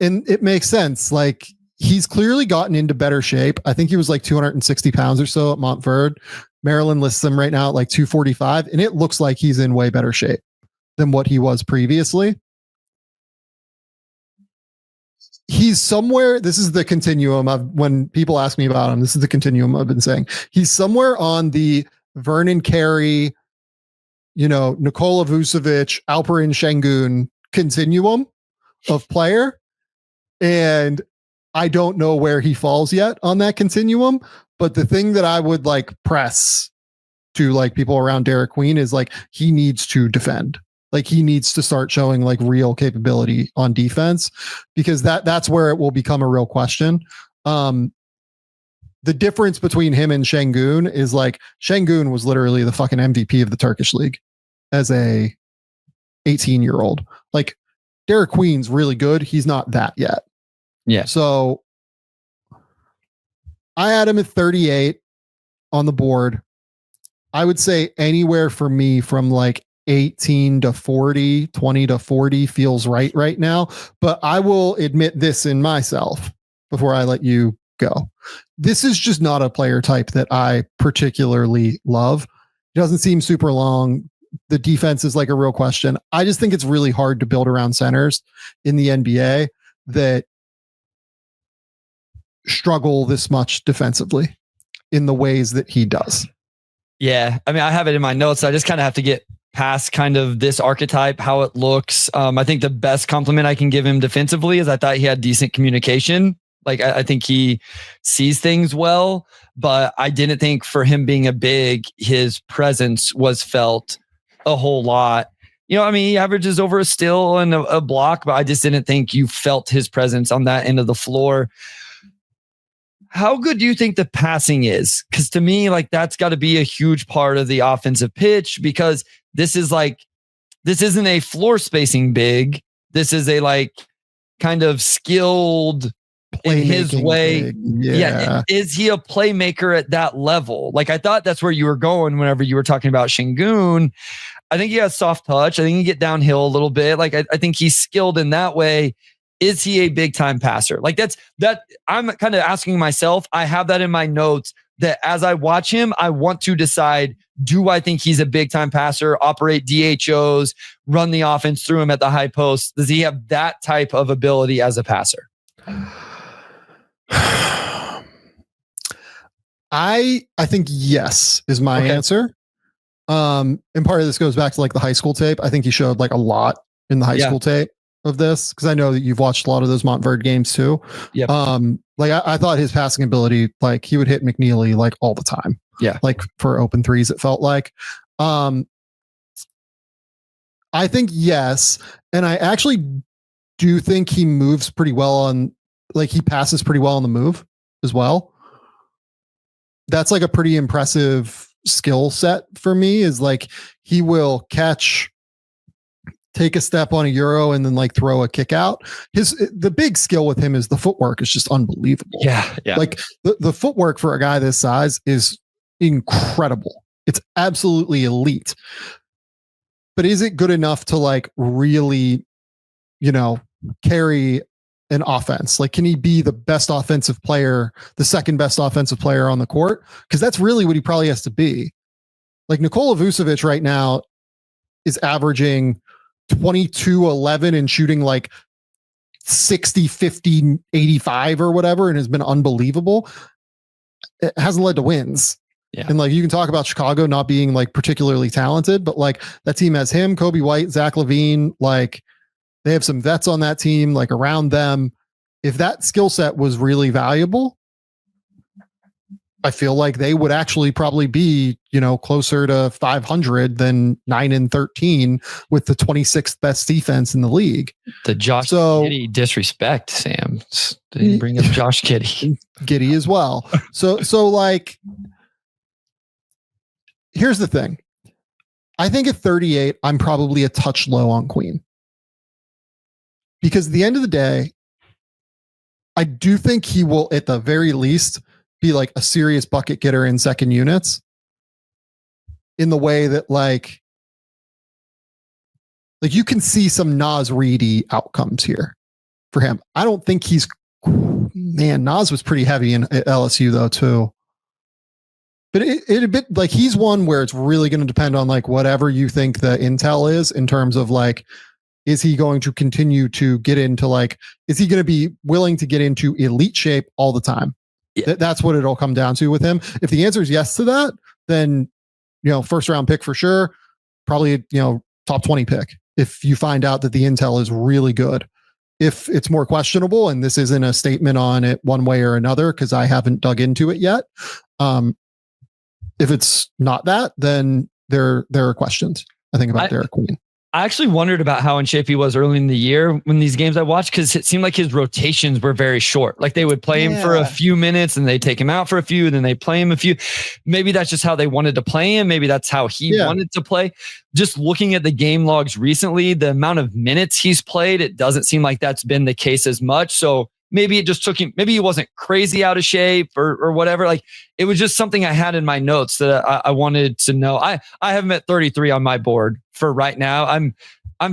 And it makes sense. Like he's clearly gotten into better shape. I think he was like 260 pounds or so at Montverde. Maryland lists him right now at like 245. And it looks like he's in way better shape than what he was previously. He's somewhere. This is the continuum of when people ask me about him. This is the continuum I've been saying. He's somewhere on the Vernon Carey, Nikola Vucevic, Alperen Şengün continuum of player. And I don't know where he falls yet on that continuum. But the thing that I would like press to like people around Derik Queen is like, he needs to defend. Like he needs to start showing like real capability on defense, because that's where it will become a real question. The difference between him and Şengün is like Şengün was literally the fucking MVP of the Turkish league as a 18-year-old. Like Derik Queen's really good. He's not that yet. Yeah. So I had him at 38 on the board. I would say anywhere for me from like 18 to 40, 20 to 40 feels right now. But I will admit this in myself before I let you go. This is just not a player type that I particularly love. It doesn't seem super long. The defense is like a real question. I just think it's really hard to build around centers in the NBA that struggle this much defensively in the ways that he does. Yeah. I mean, I have it in my notes. I just kind of have to get past kind of this archetype, how it looks. I think the best compliment I can give him defensively is I thought he had decent communication. Like I think he sees things well, but I didn't think for him being a big, his presence was felt a whole lot. He averages over a steal and a block, but I just didn't think you felt his presence on that end of the floor. How good do you think the passing is? Because to me, like that's got to be a huge part of the offensive pitch, because this isn't a floor spacing big. This is a like kind of skilled in his way. Yeah. Is he a playmaker at that level? Like I thought that's where you were going whenever you were talking about Şengün. I think he has soft touch. I think he can get downhill a little bit. Like I think he's skilled in that way. Is he a big time passer? Like that I'm kind of asking myself. I have that in my notes that as I watch him, I want to decide, do I think he's a big time passer, operate DHOs, run the offense through him at the high post? Does he have that type of ability as a passer? I think yes is my answer. And part of this goes back to like the high school tape. I think he showed like a lot in the high school tape of this, because I know that you've watched a lot of those Montverde games too. Yep. Like I thought his passing ability, like he would hit McNeely like all the time. Yeah. Like for open threes, it felt like. I think yes. And I actually do think he moves pretty well on, like he passes pretty well on the move as well. That's like a pretty impressive skill set for me, is like he will catch, take a step on a euro, and then like throw a kick out. The big skill with him is the footwork is just unbelievable. Yeah. Like the footwork for a guy this size is incredible. It's absolutely elite. But is it good enough to like really, carry an offense? Like, can he be the best offensive player, the second best offensive player on the court? Because that's really what he probably has to be. Like Nikola Vucevic right now is averaging 22-11 and shooting like 60, 50, 85 or whatever, and has been unbelievable. It hasn't led to wins. Yeah. And like, you can talk about Chicago not being like particularly talented, but like that team has him, Kobe White, Zach LaVine, like they have some vets on that team, like around them. If that skill set was really valuable, I feel like they would actually probably be, closer to 500 than 9-13 with the 26th best defense in the league. The Josh Giddey disrespect, Sam. Didn't bring up Josh Giddey. Giddey as well. So like, here's the thing. I think at 38, I'm probably a touch low on Queen. Because at the end of the day, I do think he will, at the very least, be like a serious bucket getter in second units in the way that like you can see some Naz Reedy outcomes here for him. I don't think Naz was pretty heavy in LSU though too. But it a bit like he's one where it's really going to depend on like whatever you think the intel is in terms of like, is he going to continue to get into like, is he going to be willing to get into elite shape all the time? Yeah. That's what it'll come down to with him. If the answer is yes to that, then, first round pick for sure, probably, top 20 pick. If you find out that the intel is really good, if it's more questionable, and this isn't a statement on it one way or another, because I haven't dug into it yet. If it's not that, then there are questions, I think, about Derik Queen. I actually wondered about how in shape he was early in the year when these games I watched, because it seemed like his rotations were very short. Like they would play him for a few minutes and they take him out for a few, and then they play him a few. Maybe that's just how they wanted to play him. Maybe that's how he wanted to play. Just looking at the game logs recently, the amount of minutes he's played, it doesn't seem like that's been the case as much. So maybe it just took him, maybe he wasn't crazy out of shape or whatever. Like it was just something I had in my notes that I wanted to know. I have him at 33 on my board for right now. I'm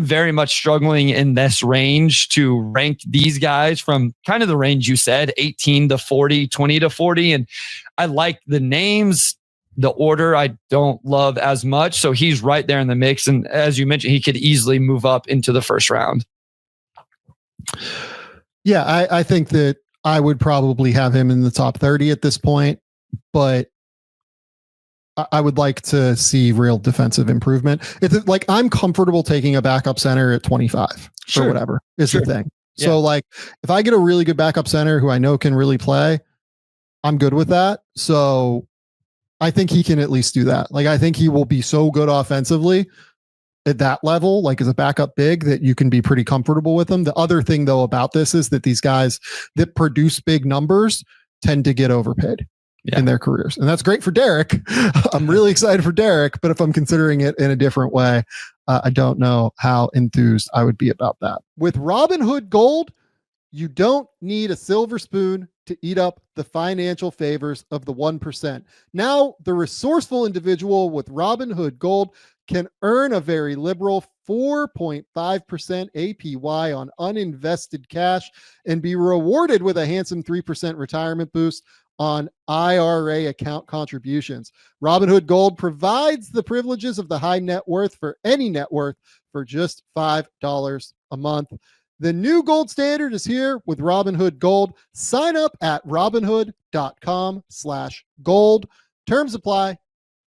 very much struggling in this range to rank these guys from kind of the range you said, 18 to 40, 20 to 40. And I like the names. The order I don't love as much. So he's right there in the mix. And as you mentioned, he could easily move up into the first round. Yeah, I think that I would probably have him in the top 30 at this point, but I would like to see real defensive improvement. It's like I'm comfortable taking a backup center at 25 or whatever is the thing. Yeah. So like if I get a really good backup center who I know can really play, I'm good with that. So I think he can at least do that. Like I think he will be so good offensively at that level, like as a backup big, that you can be pretty comfortable with them. The other thing though about this is that these guys that produce big numbers tend to get overpaid in their careers. And that's great for Derik. I'm really excited for Derik, but if I'm considering it in a different way, I don't know how enthused I would be about that. With Robinhood Gold, you don't need a silver spoon to eat up the financial favors of the 1%. Now, the resourceful individual with Robinhood Gold can earn a very liberal 4.5% APY on uninvested cash and be rewarded with a handsome 3% retirement boost on IRA account contributions. Robinhood Gold provides the privileges of the high net worth for any net worth for just $5 a month. The new gold standard is here with Robinhood Gold. Sign up at robinhood.com/gold. Terms apply.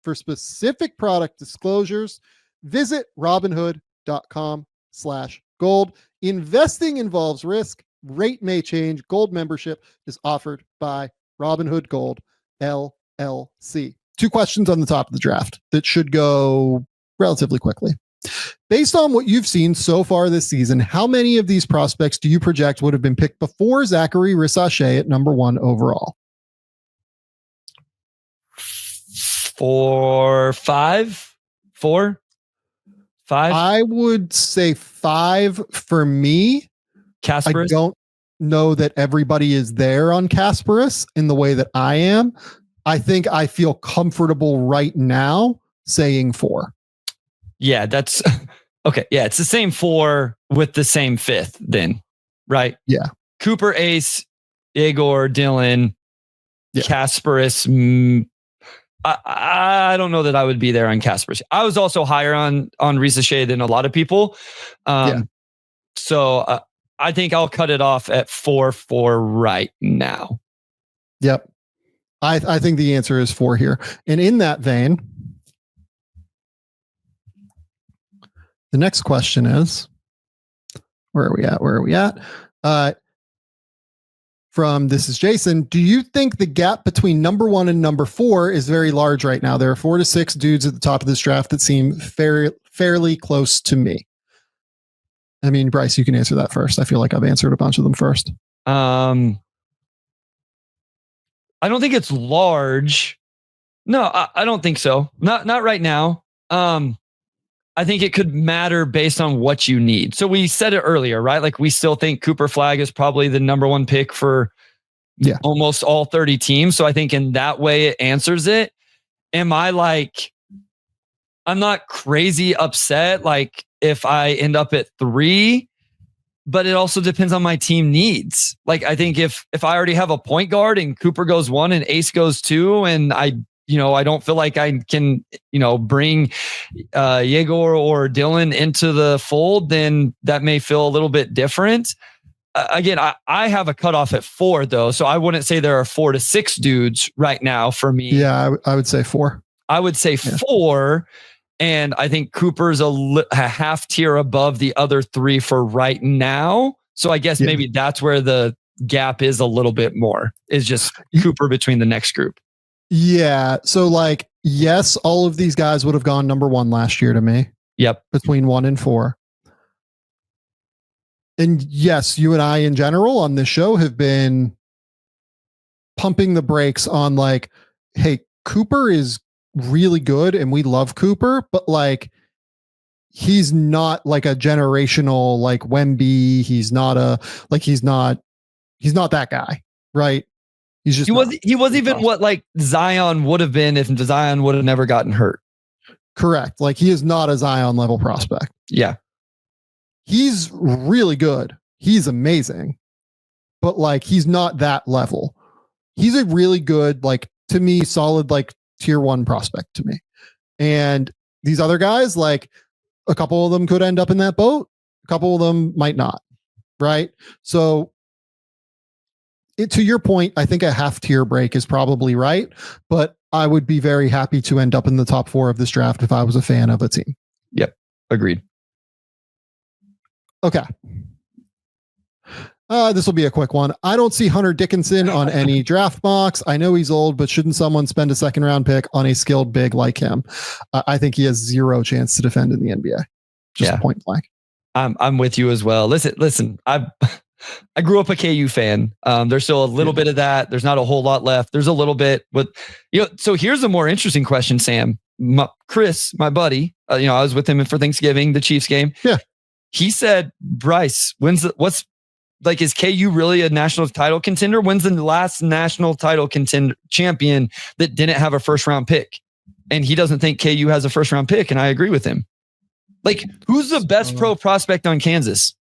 For specific product disclosures, visit robinhood.com/gold. Investing involves risk. Rate may change. Gold membership is offered by Robinhood Gold, LLC. 2 questions on the top of the draft that should go relatively quickly. Based on what you've seen so far this season, how many of these prospects do you project would have been picked before Zachary Risacher at number 1 overall? 4, 5, 4, 5. I would say 5 for me. Kasparis. I don't know that everybody is there on Kasparis in the way that I am. I think I feel comfortable right now saying 4. Yeah, that's okay. Yeah, it's the same 4 with the same 5th then, right? Yeah. Cooper, Ace, Egor, Dylan, Kasparis. I don't know that I would be there on Kasparis. I was also higher on Risacher than a lot of people. So I think I'll cut it off at 4 right now. Yep. I think the answer is 4 here. And in that vein, the next question is, where are we at? From This Is Jason, do you think the gap between number 1 and number 4 is very large right now? There are 4 to 6 dudes at the top of this draft that seem fairly close to me. I mean, Bryce, you can answer that first. I feel like I've answered a bunch of them first. I don't think it's large. No, I don't think so. Not right now. I think it could matter based on what you need. So we said it earlier, right? Like we still think Cooper Flagg is probably the number 1 pick for almost all 30 teams. So I think in that way it answers it. Am I like, I'm not crazy upset like if I end up at 3, but it also depends on my team needs. Like I think if I already have a point guard and Cooper goes 1 and Ace goes 2 and I don't feel like I can, bring Egor or Dylan into the fold, then that may feel a little bit different. Again, I have a cutoff at 4 though. So I wouldn't say there are 4 to 6 dudes right now for me. Yeah, I would say 4. I would say 4. And I think Cooper's a half tier above the other 3 for right now. So I guess maybe that's where the gap is a little bit more, is just Cooper between the next group. Yeah. So like, yes, all of these guys would have gone number 1 last year to me. Yep. Between 1 and 4. And yes, you and I in general on this show have been pumping the brakes on like, hey, Cooper is really good and we love Cooper, but like, he's not like a generational, like Wemby. He's not that guy. Right. He's just he was even what like Zion would have been if Zion would have never gotten hurt. Correct. Like he is not a Zion level prospect. Yeah. He's really good. He's amazing. But like he's not that level. He's a really good, like to me, solid like tier 1 prospect to me. And these other guys, like a couple of them could end up in that boat. A couple of them might not. Right. So to your point, I think a half tier break is probably right, but I would be very happy to end up in the top 4 of this draft if I was a fan of a team. Yep. Agreed. Okay. This will be a quick one. I don't see Hunter Dickinson on any draft mocks. I know he's old, but shouldn't someone spend a 2nd round pick on a skilled big like him? I think he has 0 chance to defend in the NBA. Just point blank. I'm with you as well. Listen, I grew up a KU fan. There's still a little bit of that. There's not a whole lot left. There's a little bit, but so here's a more interesting question, Sam. Chris, my buddy, I was with him for Thanksgiving, the Chiefs game. Yeah. He said, Bryce, is KU really a national title contender? When's the last national title champion that didn't have a 1st round pick? And he doesn't think KU has a 1st round pick. And I agree with him. Like, who's the best pro prospect on Kansas?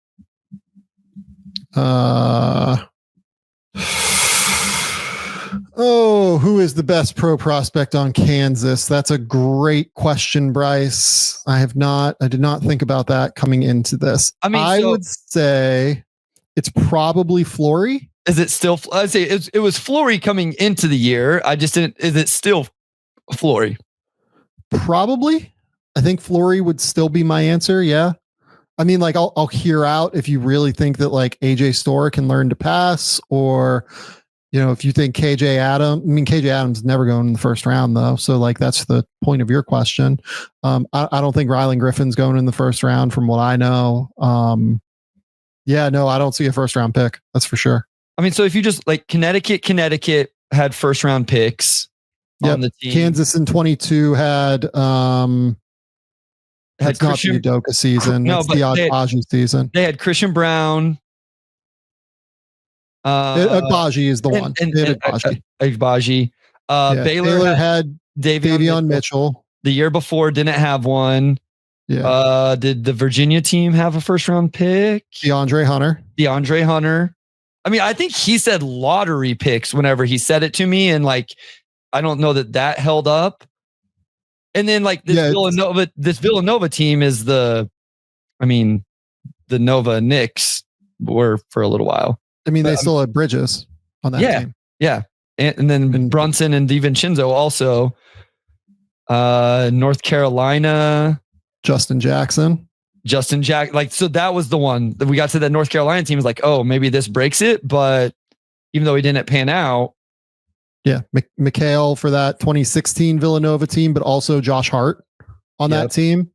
Who is the best pro prospect on Kansas? That's a great question, Bryce. I did not think about that coming into this. I would say it's probably Flory. Is it still? I'd say it was Flory coming into the year. I just didn't. Is it still Flory? Probably. I think Flory would still be my answer. Yeah. I mean, like I'll hear out if you really think that like AJ Storr can learn to pass, or if you think KJ Adams never going in the 1st round though. So like that's the point of your question. I don't think Rylan Griffin's going in the 1st round from what I know. I don't see a 1st round pick. That's for sure. I mean, so if you just like Connecticut had 1st round picks on the team. Kansas in 22 had Christian, not the Udoka season. No, but the Agbaji season. They had Christian Brown. Agbaji is the one. Agbaji. Baylor had Davion Mitchell. The year before didn't have one. Yeah. Did the Virginia team have a 1st round pick? DeAndre Hunter. I mean, I think he said lottery picks whenever he said it to me, and like, I don't know that held up. And then like this Villanova team is the Nova Knicks were for a little while. I mean, they still had Bridges on that team. Yeah. And then Brunson and DiVincenzo also. North Carolina. Justin Jackson. Like, so that was the one that we got to. That North Carolina team was like, oh, maybe this breaks it. But even though he didn't pan out. Yeah. Mikhail for that 2016 Villanova team, but also Josh Hart on that team.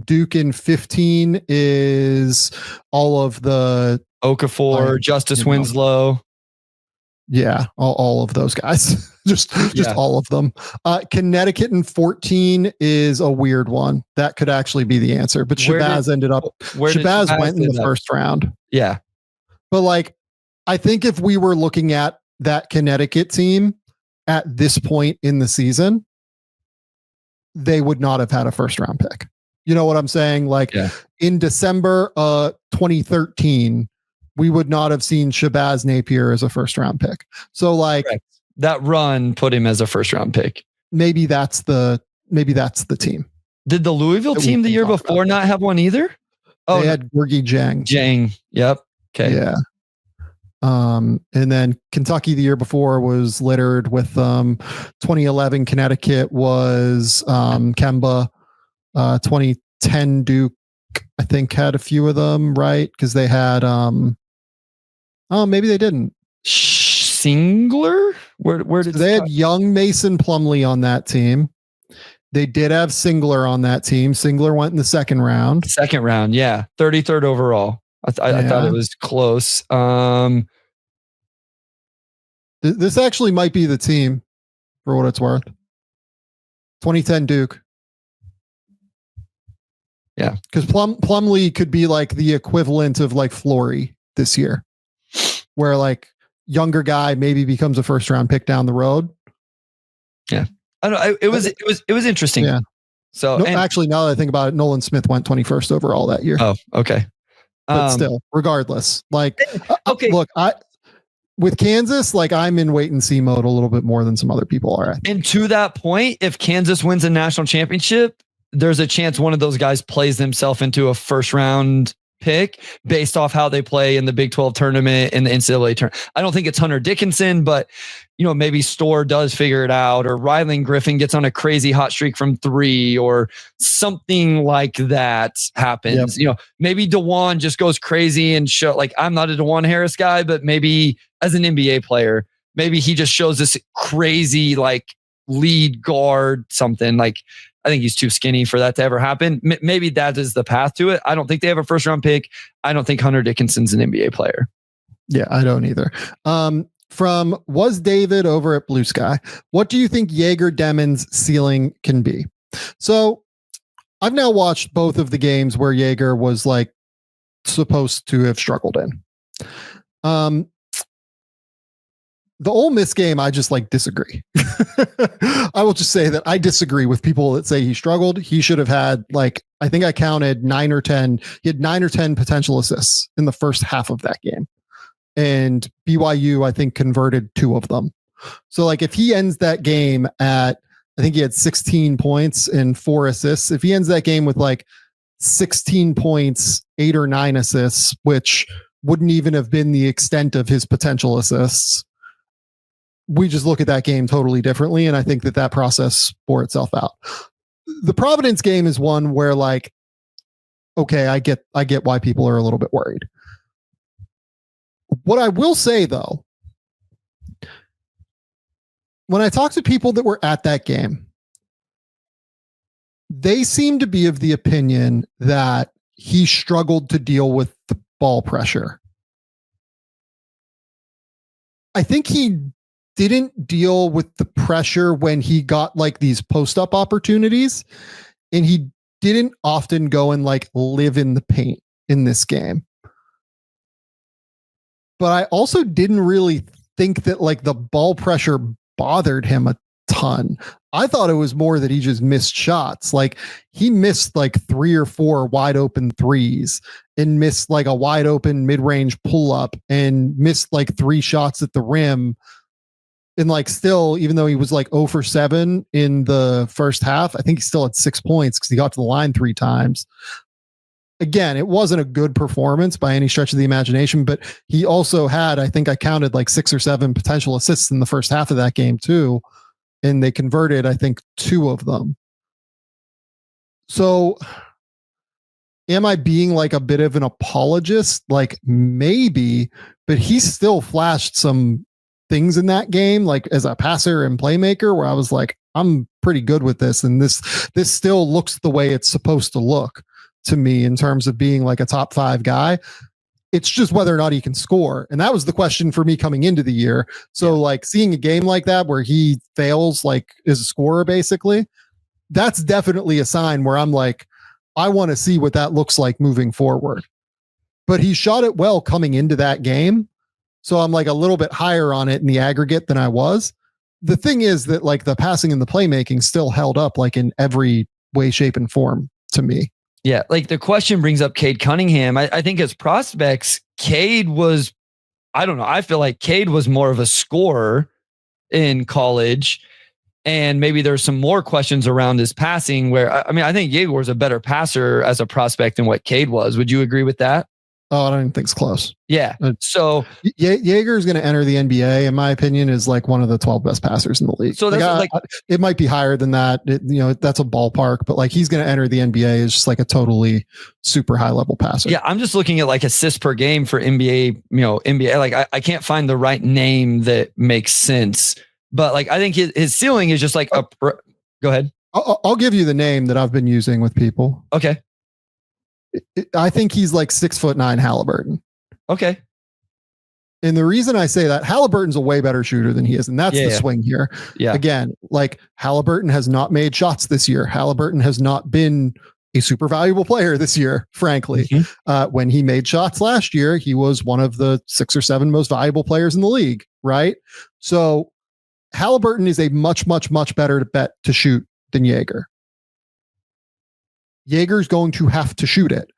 Duke in 15 is all of the Okafor, Justice Winslow. Yeah, all of those guys. just all of them. Connecticut in 14 is a weird one. That could actually be the answer. But Shabazz went in the first round. Yeah. But like, I think if we were looking at that Connecticut team at this point in the season, they would not have had a first round pick. You know what I'm saying? Like in December 2013, we would not have seen Shabazz Napier as a first round pick. So like that run put him as a first round pick. Maybe that's the team. Did the Louisville team the year before not have one either? Oh, they had Gorgie Jang. Yep. Okay. Yeah. And then Kentucky the year before was littered with 2011 Connecticut was Kemba. 2010 Duke, I think, had a few of them, right? Because they had maybe they didn't. Singler? Where did they had young Mason Plumlee on that team? They did have Singler on that team. Singler went in the second round. Second round, yeah. 33rd overall. I thought it was close. This actually might be the team for what it's worth. 2010 Duke. Yeah. Because Plumlee could be like the equivalent of like Flory this year, where like younger guy maybe becomes a first round pick down the road. Yeah. I don't know. It was interesting. Yeah. So actually, now that I think about it, Nolan Smith went 21st overall that year. Oh, okay. But still, regardless, like, okay, look, with Kansas, like I'm in wait and see mode a little bit more than some other people are. And to that point, if Kansas wins a national championship, there's a chance one of those guys plays themselves into a first round pick based off how they play in the Big 12 tournament and the NCAA tournament. I don't think it's Hunter Dickinson, but maybe Storr does figure it out, or Rylan Griffin gets on a crazy hot streak from 3, or something like that happens. Yep. Maybe DeJuan just goes crazy and show, like, I'm not a DeJuan Harris guy, but maybe as an NBA player, maybe he just shows this crazy, like, lead guard something. Like, I think he's too skinny for that to ever happen. Maybe that is the path to it. I don't think they have a first round pick. I don't think Hunter Dickinson's an NBA player. Yeah, I don't either. From Was David over at Blue Sky, what do you think Egor Demin's ceiling can be? So I've now watched both of the games where Egor was like supposed to have struggled in. The Ole Miss game, I just like disagree. I will just say that I disagree with people that say he struggled. He should have had, like, I think I counted 9 or 10. He had 9 or 10 potential assists in the first half of that game. And BYU, I think, converted 2 of them. So like if he ends that game at, I think he had 16 points and 4 assists. If he ends that game with like 16 points, 8 or 9 assists, which wouldn't even have been the extent of his potential assists, we just look at that game totally differently. And I think that process bore itself out. The Providence game is one where, like, okay, I get why people are a little bit worried. What I will say though, when I talk to people that were at that game, they seem to be of the opinion that he struggled to deal with the ball pressure. I think he didn't deal with the pressure when he got like these post-up opportunities, and he didn't often go and like live in the paint in this game. But I also didn't really think that like the ball pressure bothered him a ton. I thought it was more that he just missed shots. Like he missed like 3 or 4 wide open threes and missed like a wide open mid-range pull up and missed like 3 shots at the rim. And like still, even though he was like 0 for 7 in the first half, I think he still had 6 points because he got to the line 3 times. again, it wasn't a good performance by any stretch of the imagination, but he also had, I think I counted like 6 or 7 potential assists in the first half of that game too. And they converted, I think, 2 of them. So am I being like a bit of an apologist? Like maybe, but he still flashed some things in that game, like as a passer and playmaker, where I was like, I'm pretty good with this. And this still looks the way it's supposed to look to me in terms of being like a top 5 guy. It's just whether or not he can score. And that was the question for me coming into the year. So like seeing a game like that where he fails like as a scorer, basically, that's definitely a sign where I'm like, I want to see what that looks like moving forward. But he shot it well coming into that game. So I'm like a little bit higher on it in the aggregate than I was. The thing is that like the passing and the playmaking still held up like in every way, shape, and form to me. Yeah, like the question brings up Cade Cunningham. I think as prospects, Cade was, I don't know, I feel like Cade was more of a scorer in college. And maybe there's some more questions around his passing where, I mean, I think Yegor's a better passer as a prospect than what Cade was. Would you agree with that? Oh, I don't even think it's close. Yeah. So Jaeger is going to enter the NBA, in my opinion, is like one of the 12 best passers in the league. So that's it might be higher than that. That's a ballpark, but like he's going to enter the NBA as just like a totally super high level passer. Yeah. I'm just looking at like assists per game for NBA, NBA. Like I can't find the right name that makes sense, but like, I think his ceiling is just like go ahead. I'll give you the name that I've been using with people. Okay. I think he's like 6'9" Halliburton. Okay. And the reason I say that, Halliburton's a way better shooter than he is. And that's the swing here. Yeah. Again, like Halliburton has not made shots this year. Halliburton has not been a super valuable player this year, frankly. Mm-hmm. When he made shots last year, he was one of the 6 or 7 most valuable players in the league. Right. So Halliburton is a much, much, much better bet to shoot than Jaeger. Jaeger's going to have to shoot it.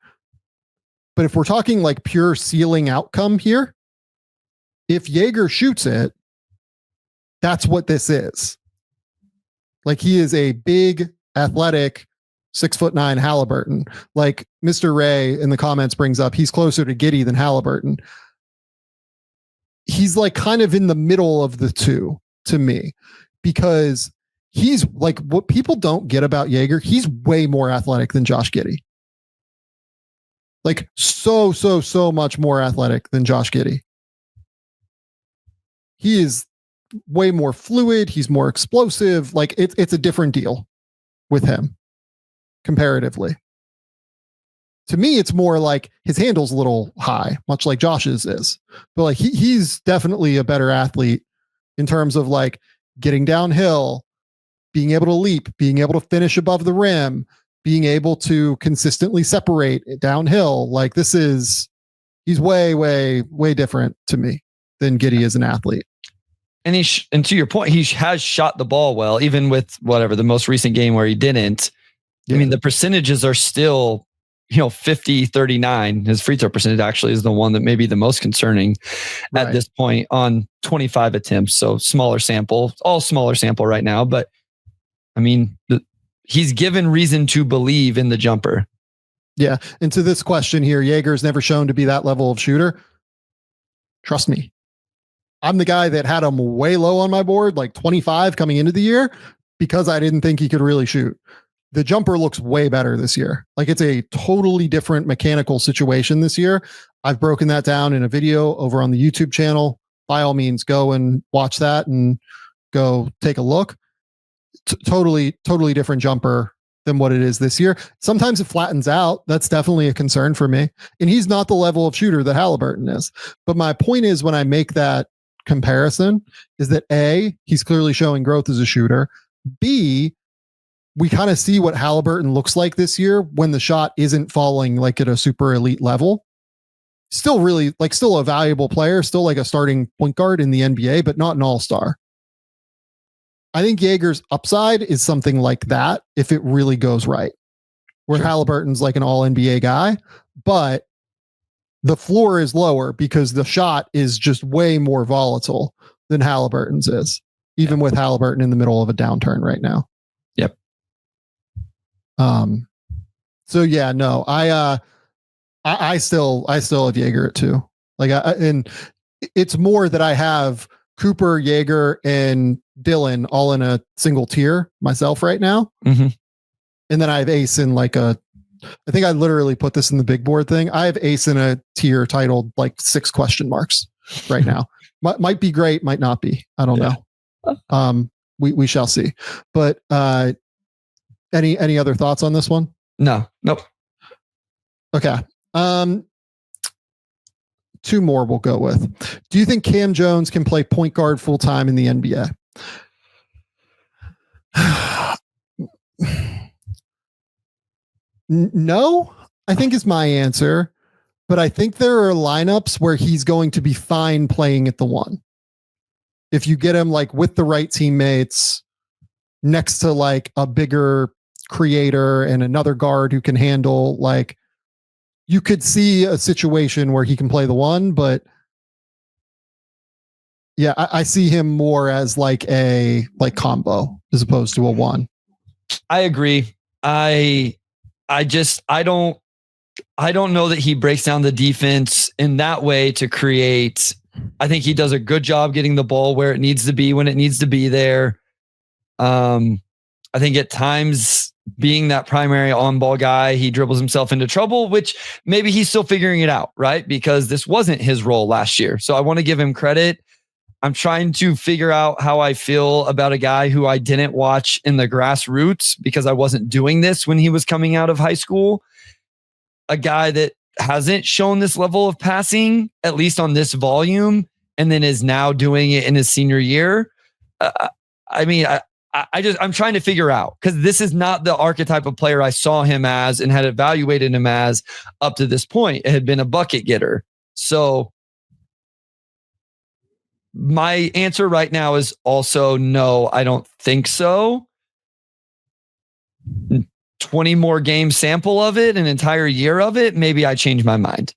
But if we're talking like pure ceiling outcome here, if Jaeger shoots it, that's what this is. Like he is a big, athletic, 6'9" Halliburton. Like Mr. Ray in the comments brings up, he's closer to Giddey than Halliburton. He's like kind of in the middle of the two to me, because he's like, what people don't get about Jaeger, he's way more athletic than Josh Giddey. Like so much more athletic than Josh Giddey. He is way more fluid. He's more explosive. Like it's a different deal with him comparatively. To me, it's more like his handle's a little high, much like Josh's is. But like he's definitely a better athlete in terms of like getting downhill, being able to leap, being able to finish above the rim, being able to consistently separate downhill. Like he's way different to me than Giddey as an athlete. And and to your point, he has shot the ball well, even with whatever the most recent game where he didn't. Yeah. I mean, the percentages are still, 50-39. His free throw percentage actually is the one that may be the most concerning at this point on 25 attempts. So smaller sample, all smaller sample right now. But I mean, he's given reason to believe in the jumper. Yeah. And to this question here, Jaeger's never shown to be that level of shooter. Trust me. I'm the guy that had him way low on my board, like 25 coming into the year, because I didn't think he could really shoot. The jumper looks way better this year. Like it's a totally different mechanical situation this year. I've broken that down in a video over on the YouTube channel. By all means, go and watch that and go take a look. Totally different jumper than what it is this year. Sometimes it flattens out. That's definitely a concern for me. And he's not the level of shooter that Halliburton is. But my point is, when I make that comparison, is that A, he's clearly showing growth as a shooter. B, we kind of see what Halliburton looks like this year when the shot isn't falling like at a super elite level. Still really like still a valuable player, still like a starting point guard in the NBA, but not an all-star. I think Jaeger's upside is something like that if it really goes right, where Halliburton's like an all NBA guy, but the floor is lower because the shot is just way more volatile than Halliburton's is, even with Halliburton in the middle of a downturn right now. Yep. So yeah, no, I still have Egor at 2. Like, and it's more that I have Cooper, Egor, and Dylan all in a single tier myself right now. Mm-hmm. And then I have Ace in like I think I literally put this in the big board thing. I have Ace in a tier titled like 6 question marks right now. Might be great, might not be. I don't know. We shall see. But any other thoughts on this one? No. Nope. Okay. 2 more we'll go with. Do you think Kam Jones can play point guard full time in the NBA? No, I think is my answer. But I think there are lineups where he's going to be fine playing at the 1. If you get him like with the right teammates next to like a bigger creator and another guard who can handle, like, you could see a situation where he can play the 1, but yeah, I see him more as like a combo as opposed to a 1. I agree. I don't know that he breaks down the defense in that way to create. I think he does a good job getting the ball where it needs to be when it needs to be there. I think at times, being that primary on-ball guy, he dribbles himself into trouble, which maybe he's still figuring it out, right? Because this wasn't his role last year. So I want to give him credit. I'm trying to figure out how I feel about a guy who I didn't watch in the grassroots because I wasn't doing this when he was coming out of high school. A guy that hasn't shown this level of passing, at least on this volume, and then is now doing it in his senior year. I'm trying to figure out, because this is not the archetype of player I saw him as and had evaluated him as up to this point. It had been a bucket getter. So my answer right now is also no, I don't think so. 20 more game sample of it, an entire year of it, maybe I change my mind.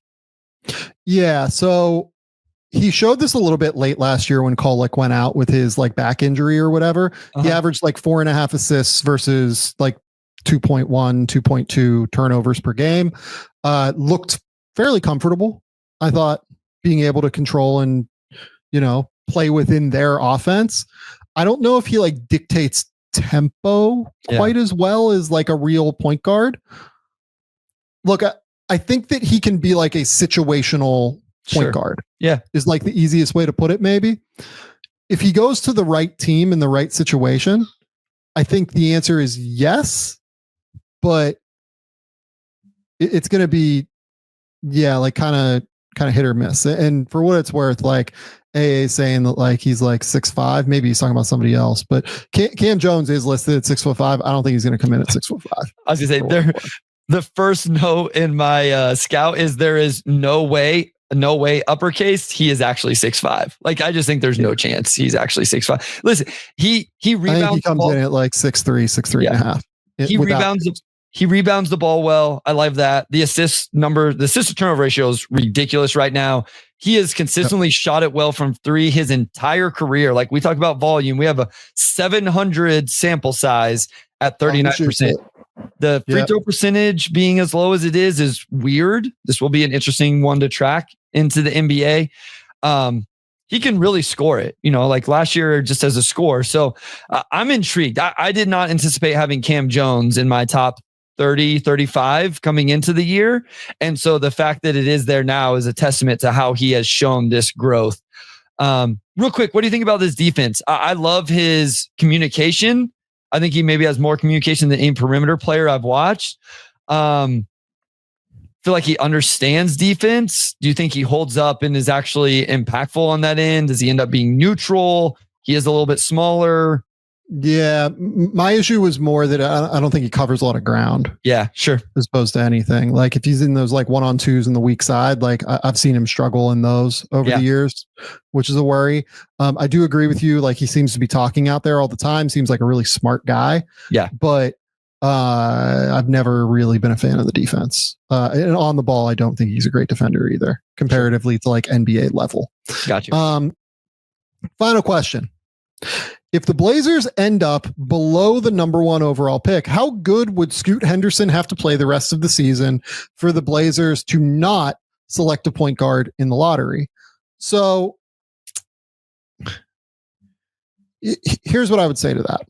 Yeah. So he showed this a little bit late last year when Kolek went out with his like back injury or whatever. He averaged like 4.5 assists versus like 2.1, 2.2 turnovers per game. Looked fairly comfortable. I thought, being able to control and, play within their offense. I don't know if he like dictates tempo quite as well as like a real point guard. Look, I think that he can be like a situational point guard. Yeah. Is like the easiest way to put it, maybe. If he goes to the right team in the right situation, I think the answer is yes, but it's going to be, like kind of hit or miss. And for what it's worth, like AA saying that like he's like 6'5", maybe he's talking about somebody else, but Kam Jones is listed at 6'5". I don't think he's going to come in at 6'5". I was gonna say the first note in my scout is there is no way uppercase he is actually 6'5". Like, I just think there's no chance he's actually 6'5". Listen, he rebounds. I think he comes in at like 6'3" and a half. He rebounds the ball well. I love that. The assist to turnover ratio is ridiculous right now. He has consistently shot it well from 3 his entire career. Like, we talk about volume, we have a 700 sample size at 39%. The free throw percentage being as low as it is weird. This will be an interesting one to track into the NBA. He can really score it, like last year just as a score. So I'm intrigued. I did not anticipate having Kam Jones in my top 30, 35 coming into the year. And so the fact that it is there now is a testament to how he has shown this growth. Real quick, what do you think about this defense? I love his communication. I think he maybe has more communication than any perimeter player I've watched. Feel like he understands defense. Do you think he holds up and is actually impactful on that end? Does he end up being neutral? He is a little bit smaller. Yeah, my issue was more that I don't think he covers a lot of ground. Yeah, sure. As opposed to anything. Like, if he's in those like 1-on-2s in the weak side, like I've seen him struggle in those over the years, which is a worry. I do agree with you. Like, he seems to be talking out there all the time. Seems like a really smart guy. Yeah. But I've never really been a fan of the defense. And on the ball, I don't think he's a great defender either, comparatively to like NBA level. Gotcha. Final question. If the Blazers end up below the number 1 overall pick, how good would Scoot Henderson have to play the rest of the season for the Blazers to not select a point guard in the lottery? So here's what I would say to that.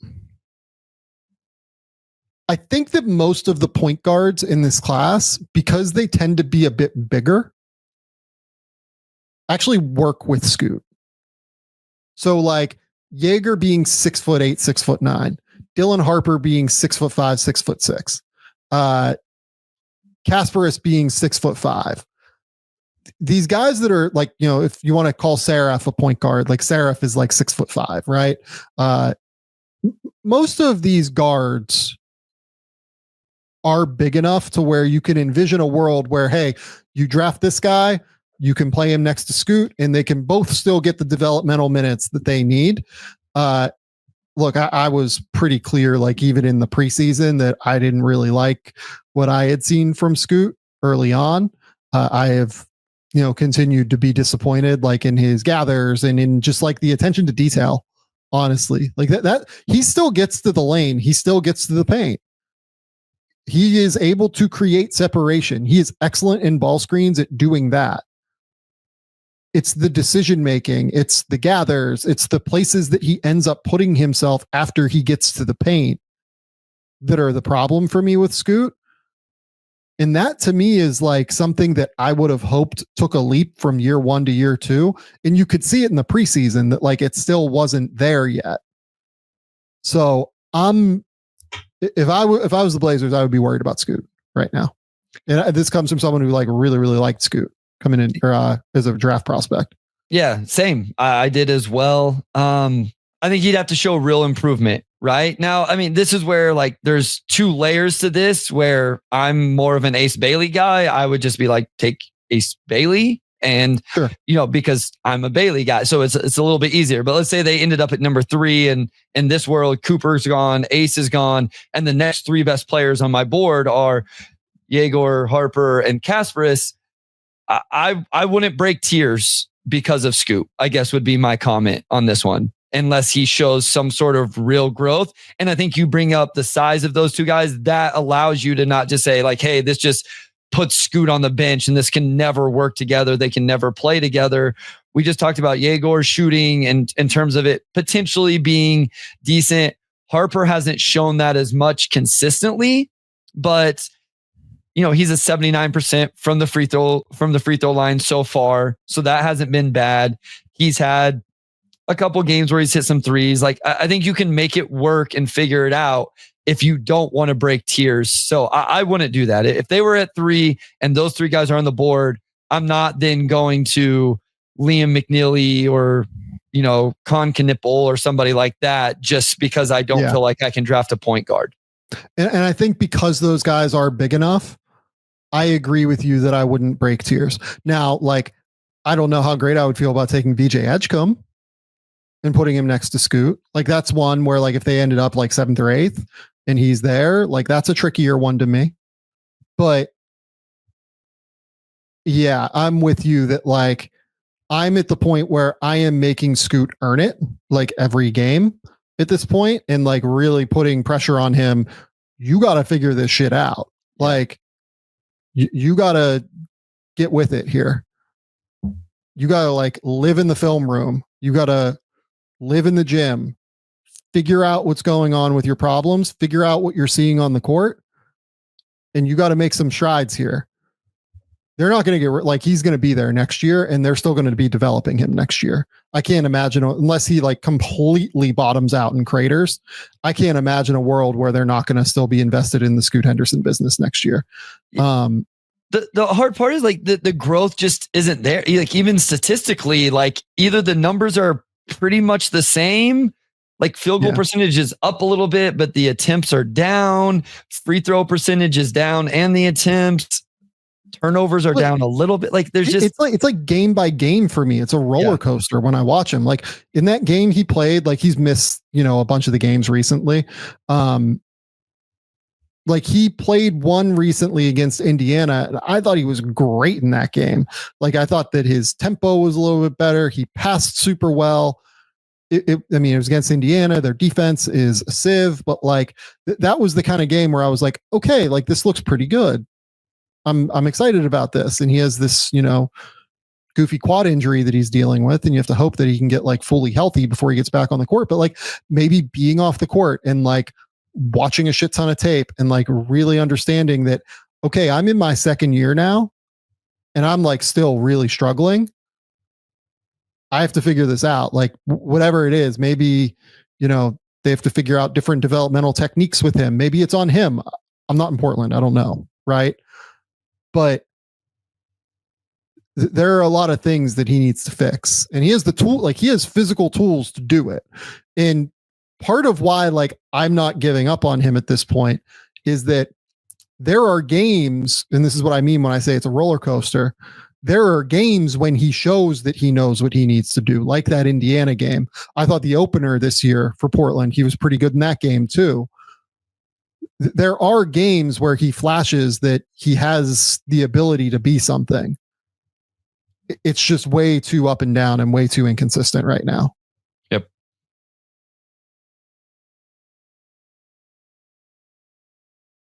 I think that most of the point guards in this class, because they tend to be a bit bigger, actually work with Scoot. So like Egor being 6'8", 6'9", Dylan Harper being 6'5", 6'6", Kasparis being 6'5". These guys that are like, you know, if you want to call Seraph a point guard, like Seraph is like 6'5", right? Most of these guards are big enough to where you can envision a world where, hey, you draft this guy, you can play him next to Scoot, and they can both still get the developmental minutes that they need. Look, I was pretty clear, like even in the preseason, that I didn't really like what I had seen from Scoot early on. I have, you know, continued to be disappointed, like in his gathers and in just like the attention to detail. Honestly, like that he still gets to the lane, he still gets to the paint. He is able to create separation. He is excellent in ball screens at doing that. It's the decision making, it's the gathers, it's the places that he ends up putting himself after he gets to the paint that are the problem for me with Scoot. And that to me is like something that I would have hoped took a leap from year 1 to year 2. And you could see it in the preseason that like it still wasn't there yet. So if I was the Blazers, I would be worried about Scoot right now. And this comes from someone who like really, really liked Scoot coming in as a draft prospect. Yeah, same. I did as well. I think he'd have to show real improvement right now. I mean, this is where like there's 2 layers to this where I'm more of an Ace Bailey guy. I would just be like, take Ace Bailey. And, sure, you know, because I'm a Bailey guy, so it's a little bit easier. But let's say they ended up at number 3, and in this world, Cooper's gone, Ace is gone, and the next 3 best players on my board are Egor, Harper, and Kasparis. I wouldn't break tiers because of Scoot, I guess would be my comment on this one, unless he shows some sort of real growth. And I think you bring up the size of those 2 guys, that allows you to not just say like, hey, this just put Scoot on the bench and this can never work together. They can never play together. We just talked about Egor shooting and in terms of it potentially being decent. Harper hasn't shown that as much consistently, but you know, he's a 79% from the free throw line so far. So that hasn't been bad. He's had a couple games where he's hit some threes. Like I think you can make it work and figure it out if you don't want to break tiers. So I wouldn't do that. If they were at 3 and those 3 guys are on the board, I'm not then going to Liam McNeely or, you know, Con Knipple or somebody like that just because I don't feel like I can draft a point guard. And I think because those guys are big enough, I agree with you that I wouldn't break tiers. Now, like, I don't know how great I would feel about taking VJ Edgecombe and putting him next to Scoot. Like that's one where like if they ended up like 7th or 8th and he's there, like that's a trickier one to me. But yeah, I'm with you that like I'm at the point where I am making Scoot earn it like every game at this point and like really putting pressure on him. You got to figure this shit out. Like you got to get with it here. You got to like live in the film room. You got to live in the gym, figure out what's going on with your problems, figure out what you're seeing on the court. And you got to make some strides here. They're not going to get like, he's going to be there next year and they're still going to be developing him next year. I can't imagine unless he like completely bottoms out and craters. I can't imagine a world where they're not going to still be invested in the Scoot Henderson business next year. The hard part is like the growth just isn't there. Like even statistically, like either the numbers are pretty much the same, like field goal percentage is up a little bit, but the attempts are down, free throw percentage is down and the attempts, turnovers are down a little bit. Like there's just, it's like game by game for me. It's a roller coaster when I watch him. Like in that game he played, like he's missed, you know, a bunch of the games recently. Like he played one recently against Indiana. And I thought he was great in that game. Like I thought that his tempo was a little bit better. He passed super well. I mean, it was against Indiana. Their defense is a sieve, but like that was the kind of game where I was like, okay, like this looks pretty good. I'm excited about this. And he has this, goofy quad injury that he's dealing with, and you have to hope that he can get like fully healthy before he gets back on the court. But like maybe being off the court and like watching a shit ton of tape and like really understanding that, okay, I'm in my second year now and I'm like still really struggling. I have to figure this out. Like whatever it is, maybe, they have to figure out different developmental techniques with him. Maybe it's on him. I'm not in Portland. I don't know. Right. But there are a lot of things that he needs to fix, and he has the tool, like he has physical tools to do it. And part of why, like, I'm not giving up on him at this point is that there are games, and this is what I mean when I say it's a roller coaster. There are games when he shows that he knows what he needs to do, like that Indiana game. I thought the opener this year for Portland, he was pretty good in that game too. There are games where he flashes that he has the ability to be something. It's just way too up and down and way too inconsistent right now.